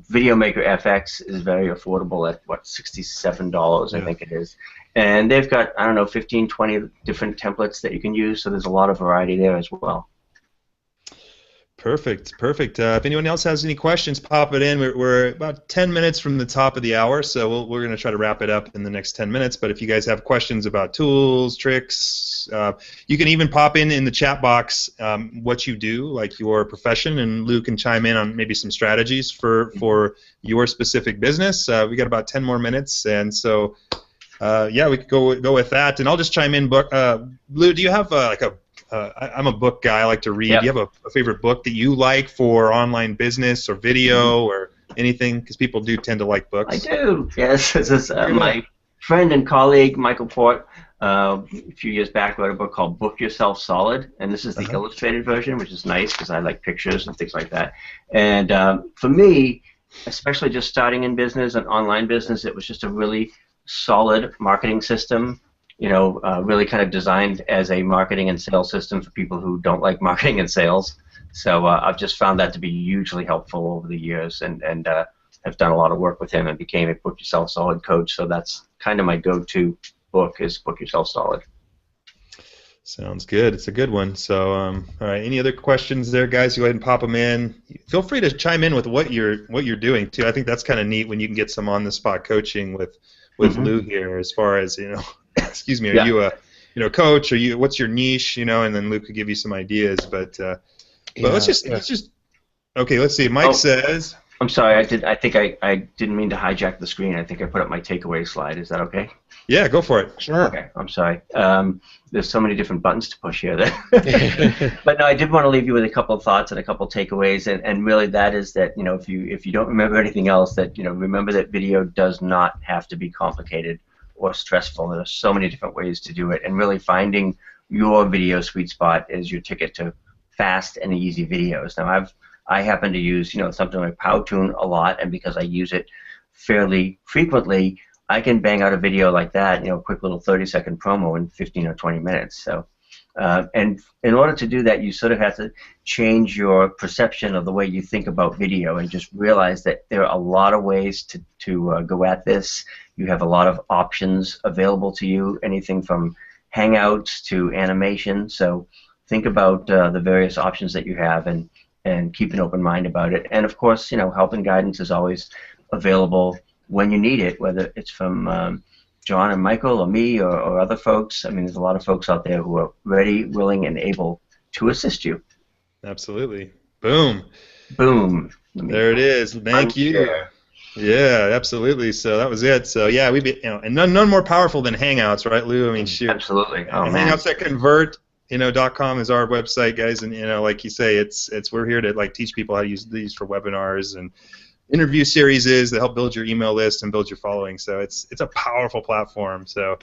Video Maker FX is very affordable at what, $67, I think it is. And they've got, I don't know, 15, 20 different templates that you can use. So there's a lot of variety there as well. Perfect. If anyone else has any questions, pop it in. We're about 10 minutes from the top of the hour, so we're going to try to wrap it up in the next 10 minutes. But if you guys have questions about tools, tricks, you can even pop in the chat box what you do, like your profession, and Lou can chime in on maybe some strategies for your specific business. We got about 10 more minutes, and so yeah, we could go with that. And I'll just chime in. Lou, do you have I'm a book guy. I like to read. Yep. Do you have a favorite book that you like for online business or video or anything? Because people do tend to like books. I do. Yes, this is my friend and colleague Michael Port. A few years back, wrote a book called "Book Yourself Solid," and this is the illustrated version, which is nice because I like pictures and things like that. And for me, especially just starting in business and online business, it was just a really solid marketing system. Really kind of designed as a marketing and sales system for people who don't like marketing and sales. So I've just found that to be hugely helpful over the years, and have done a lot of work with him and became a Book Yourself Solid coach. So that's kind of my go-to book, is Book Yourself Solid. Sounds good. It's a good one. So, all right. Any other questions there, guys? Go ahead and pop them in. Feel free to chime in with what you're doing too. I think that's kind of neat when you can get some on-the-spot coaching with Lou here, as far as excuse me. Are you a coach? What's your niche? And then Lou could give you some ideas. But let's just okay. Let's see. Mike says. I'm sorry. I think I didn't mean to hijack the screen. I think I put up my takeaway slide. Is that okay? Yeah, go for it. Sure. Okay, I'm sorry. There's so many different buttons to push here. But no, I did want to leave you with a couple of thoughts and a couple of takeaways, and really that is that if you don't remember anything else, that remember that video does not have to be complicated or stressful. There are so many different ways to do it, and really finding your video sweet spot is your ticket to fast and easy videos. Now I happen to use something like Powtoon a lot, and because I use it fairly frequently, I can bang out a video like that, a quick little 30-second promo in 15 or 20 minutes. So, and in order to do that, you sort of have to change your perception of the way you think about video, and just realize that there are a lot of ways to go at this. You have a lot of options available to you, anything from Hangouts to animation. So think about the various options that you have, and keep an open mind about it. And of course, help and guidance is always available when you need it, whether it's from John and Michael or me or other folks. I mean, there's a lot of folks out there who are ready, willing, and able to assist you. Absolutely. Boom. Boom. There it is. Thank you. Share. Yeah, absolutely. So that was it. So yeah, and none more powerful than Hangouts, right, Lou? I mean, shoot. Absolutely. Oh, man. Hangouts that convert. .com is our website, guys, and like you say, it's we're here to teach people how to use these for webinars and interview series that help build your email list and build your following. So it's a powerful platform. So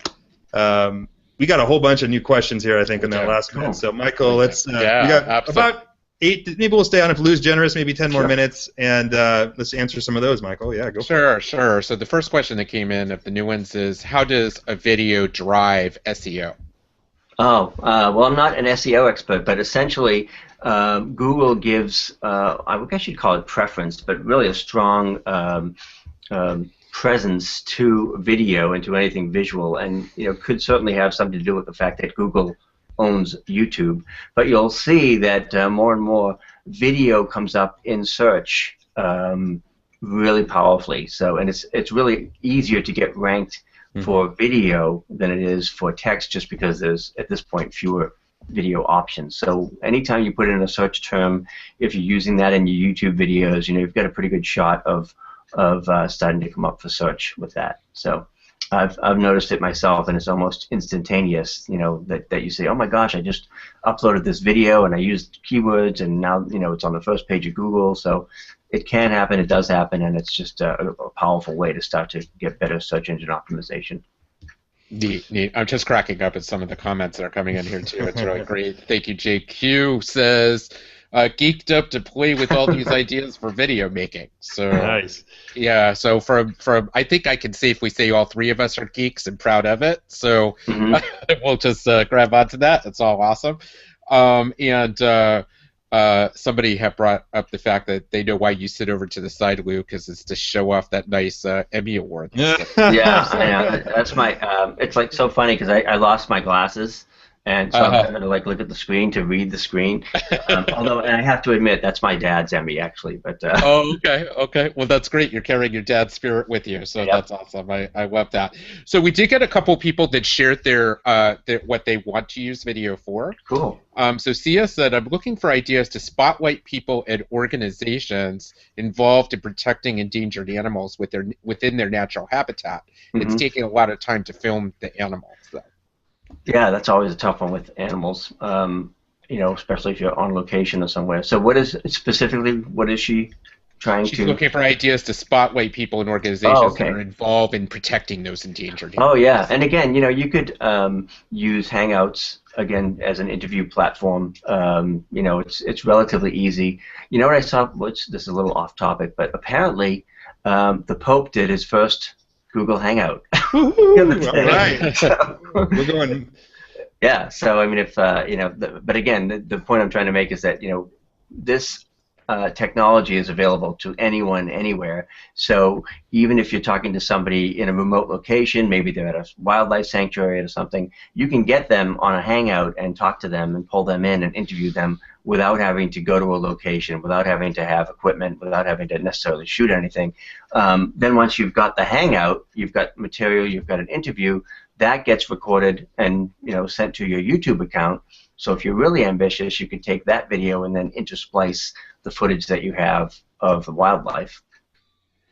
we got a whole bunch of new questions here, I think, in that last minute. So Michael, let's we got about 8. Maybe we'll stay on if Lou's generous, maybe 10 more minutes, and let's answer some of those, Michael. Yeah, go. Sure. So the first question that came in of the new ones is, how does a video drive SEO? Oh, well, I'm not an SEO expert, but essentially Google gives, I guess you'd call it preference, but really a strong presence to video and to anything visual, and could certainly have something to do with the fact that Google owns YouTube. But you'll see that more and more video comes up in search really powerfully. So, and it's really easier to get ranked for video than it is for text, just because there's at this point fewer video options. So anytime you put in a search term, if you're using that in your YouTube videos, you've got a pretty good shot of starting to come up for search with that. So I've noticed it myself, and it's almost instantaneous. That you say, oh my gosh, I just uploaded this video and I used keywords, and now it's on the first page of Google. So it can happen, it does happen, and it's just a powerful way to start to get better search engine optimization. Neat. I'm just cracking up at some of the comments that are coming in here too. It's really great. Thank you, JQ says, geeked up to play with all these ideas for video making. So nice. Yeah. So from I think I can safely say all three of us are geeks and proud of it. So we'll just grab onto that. It's all awesome. Somebody have brought up the fact that they know why you sit over to the side, Lou, because it's to show off that nice Emmy award. Yeah, I know. That's my. It's like so funny because I lost my glasses, and so I'm having to look at the screen to read the screen. Although, and I have to admit, that's my dad's Emmy actually. But oh, okay. Well, that's great. You're carrying your dad's spirit with you, so that's awesome. I love that. So we did get a couple people that shared their what they want to use video for. Cool. So Sia said, I'm looking for ideas to spotlight people and organizations involved in protecting endangered animals within their natural habitat. It's taking a lot of time to film the animals, though. Yeah, that's always a tough one with animals, especially if you're on location or somewhere. So what is she trying She's to... looking for ideas to spotlight people and organizations that are involved in protecting those endangered animals. Oh, yeah. And again, you could use Hangouts, again, as an interview platform. It's relatively easy. You know what I saw? This is a little off topic, but apparently the Pope did his first Google Hangout. All right. So, we're going... Yeah, so I mean, if but again, the point I'm trying to make is that this technology is available to anyone, anywhere. So even if you're talking to somebody in a remote location, maybe they're at a wildlife sanctuary or something, you can get them on a Hangout and talk to them and pull them in and interview them without having to go to a location, without having to have equipment, without having to necessarily shoot anything. Then once you've got the Hangout, you've got material, you've got an interview, that gets recorded and sent to your YouTube account. So if you're really ambitious, you could take that video and then intersplice the footage that you have of the wildlife.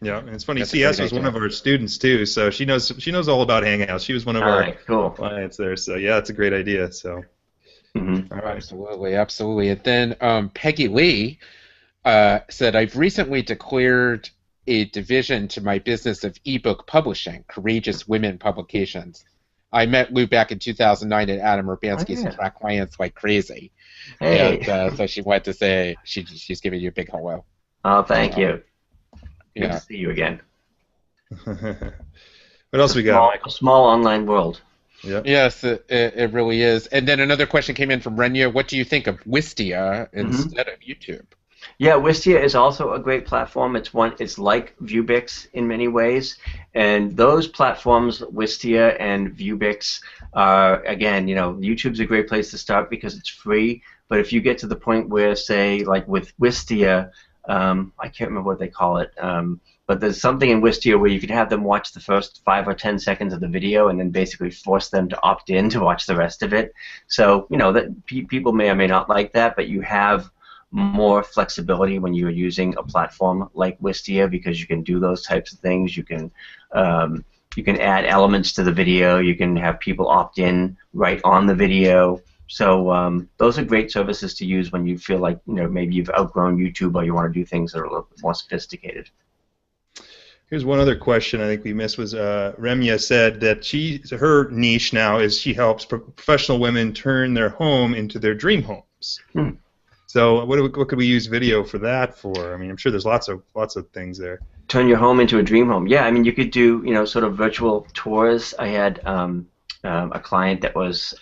Yeah, and it's funny. CS was one of our students too, so she knows all about Hangouts. She was one of our clients there. So yeah, it's a great idea. So. Mm-hmm. All right. Absolutely. And then Peggy Lee said, I've recently declared a division to my business of ebook publishing, Courageous Women Publications. I met Lou back in 2009 at Adam Urbanski's and track clients like crazy. Hey. And so she wanted to say she's giving you a big hello. Oh, thank you. Good Yeah. to see you again. What else we got? A small online world. Yep. Yes, it really is. And then another question came in from Renya. What do you think of Wistia instead of YouTube? Yeah, Wistia is also a great platform. It's like Viewbix in many ways, and those platforms, Wistia and Viewbix, are again, YouTube's a great place to start because it's free. But if you get to the point where, say, like with Wistia, I can't remember what they call it, but there's something in Wistia where you can have them watch the first 5 or 10 seconds of the video and then basically force them to opt in to watch the rest of it. So that people may or may not like that, but you have more flexibility when you're using a platform like Wistia because you can do those types of things. You can add elements to the video. You can have people opt in right on the video. So those are great services to use when you feel like maybe you've outgrown YouTube or you want to do things that are a little bit more sophisticated. Here's one other question I think we missed was Remya said that her niche now is she helps professional women turn their home into their dream homes. So what could we use video for that for? I mean, I'm sure there's lots of things there. Turn your home into a dream home. Yeah, I mean, you could do sort of virtual tours. I had a client that was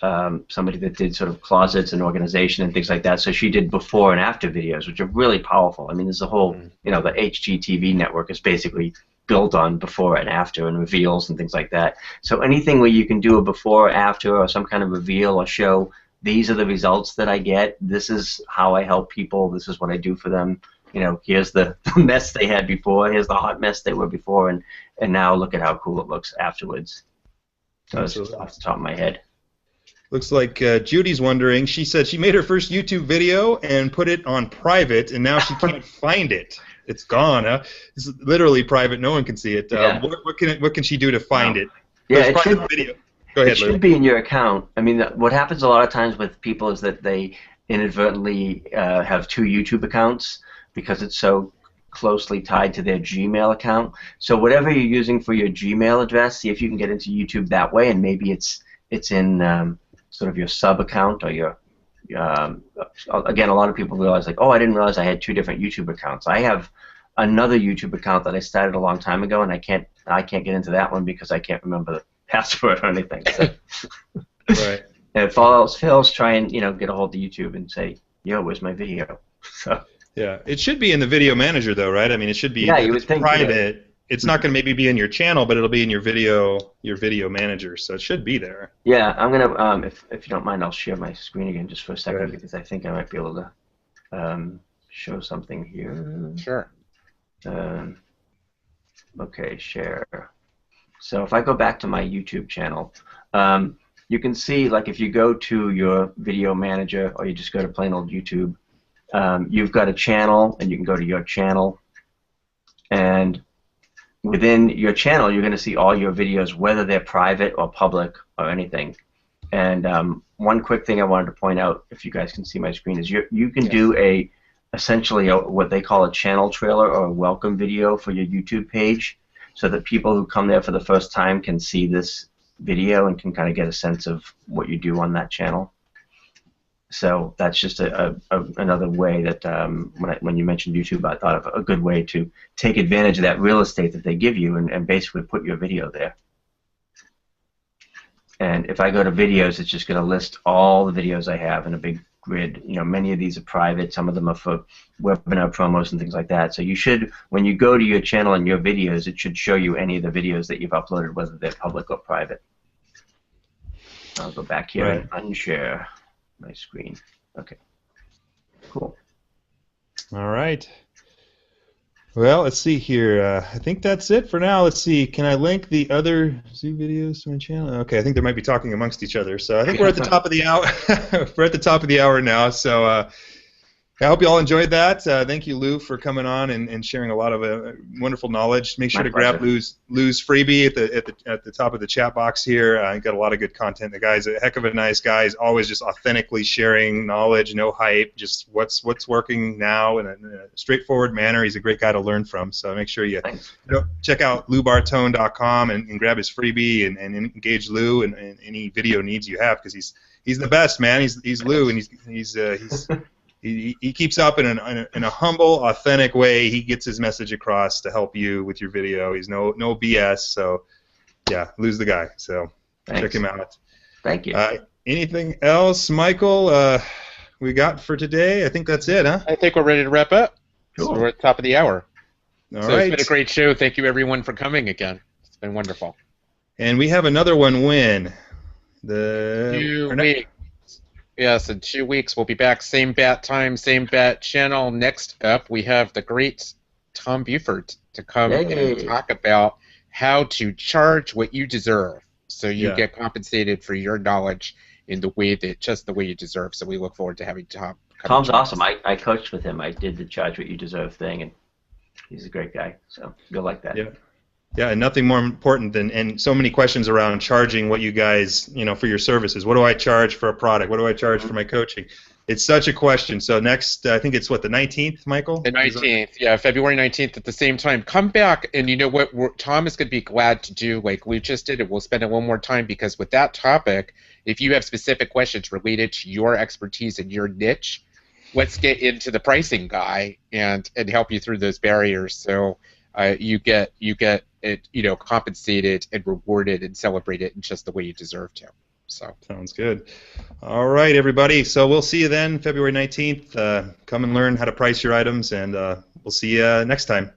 somebody that did sort of closets and organization and things like that. So she did before and after videos, which are really powerful. I mean, there's a whole the HGTV network is basically built on before and after and reveals and things like that. So anything where you can do a before or after or some kind of reveal or show, these are the results that I get, this is how I help people, this is what I do for them, here's the mess they had before, here's the hot mess they were before, and now look at how cool it looks afterwards. So it's just off the top of my head. Looks like Judy's wondering, she said she made her first YouTube video and put it on private, and now she can't find it. It's gone. It's literally private. No one can see it. Yeah. What can she do to find it? Yeah, it should, video. Go ahead, it should be in your account. I mean, what happens a lot of times with people is that they inadvertently have 2 YouTube accounts because it's so closely tied to their Gmail account. So whatever you're using for your Gmail address, see if you can get into YouTube that way, and maybe it's in sort of your sub account or your again, a lot of people realize like, oh, I didn't realize I had 2 different YouTube accounts. I have another YouTube account that I started a long time ago, and I can't get into that one because I can't remember the password or anything. So. Right. And if all else fails, try and get a hold of YouTube and say, yo, where's my video? So. Yeah, it should be in the video manager though, right? I mean, it should be. Yeah, you would think private. Yeah. It's not going to maybe be in your channel, but it'll be in your video manager, so it should be there. Yeah, I'm gonna if you don't mind, I'll share my screen again just for a second because I think I might be able to show something here. Sure. Okay, share. So if I go back to my YouTube channel, you can see like if you go to your video manager or you just go to plain old YouTube, you've got a channel and you can go to your channel, and within your channel, you're going to see all your videos, whether they're private or public or anything. And one quick thing I wanted to point out, if you guys can see my screen, is you can do essentially what they call a channel trailer or a welcome video for your YouTube page, so that people who come there for the first time can see this video and can kind of get a sense of what you do on that channel. So that's just another way that when you mentioned YouTube, I thought of a good way to take advantage of that real estate that they give you and basically put your video there. And if I go to videos, it's just going to list all the videos I have in a big grid. Many of these are private. Some of them are for webinar promos and things like that. So you should, when you go to your channel and your videos, it should show you any of the videos that you've uploaded, whether they're public or private. I'll go back here and unshare my screen. Okay. Cool. All right. Well, let's see here. I think that's it for now. Let's see. Can I link the other Zoo videos to my channel? Okay, I think they might be talking amongst each other. So I think we're at the top of the hour. We're at the top of the hour now. So I hope you all enjoyed that. Thank you, Lou, for coming on and sharing a lot of wonderful knowledge. Make sure to grab Lou's freebie at the top of the chat box here. He got a lot of good content. The guy's a heck of a nice guy. He's always just authentically sharing knowledge, no hype, just what's working now in a straightforward manner. He's a great guy to learn from. So make sure you check out LouBortone.com and grab his freebie and engage Lou in any video needs you have, because he's the best, man. He's Lou, and he keeps up in a humble, authentic way. He gets his message across to help you with your video. He's no BS. So, yeah, Lou's the guy. So check him out. Thank you. Anything else, Michael, we got for today? I think that's it, huh? I think we're ready to wrap up. Cool. So we're at the top of the hour. All right. It's been a great show. Thank you, everyone, for coming again. It's been wonderful. And we have another one when? 2 weeks. Yes, in 2 weeks we'll be back. Same bat time, same bat channel. Next up, we have the great Tom Buford to come and talk about how to charge what you deserve, so you get compensated for your knowledge in the way you deserve. So we look forward to having Tom. Tom's awesome. I coached with him. I did the charge what you deserve thing, and he's a great guy. So you'll like that. Yeah. Yeah, and nothing more important than, and so many questions around charging what you guys, for your services. What do I charge for a product? What do I charge for my coaching? It's such a question. So next, I think it's the 19th, Michael? The 19th, yeah, February 19th at the same time. Come back, and you know what Tom is going to be glad to do, like Lou just did, and we'll spend a little more time, because with that topic, if you have specific questions related to your expertise and your niche, let's get into the pricing guy and help you through those barriers. So you get it, compensated and rewarded and celebrated in just the way you deserve to. So sounds good. All right, everybody. So we'll see you then, February 19th. Come and learn how to price your items, and we'll see you next time.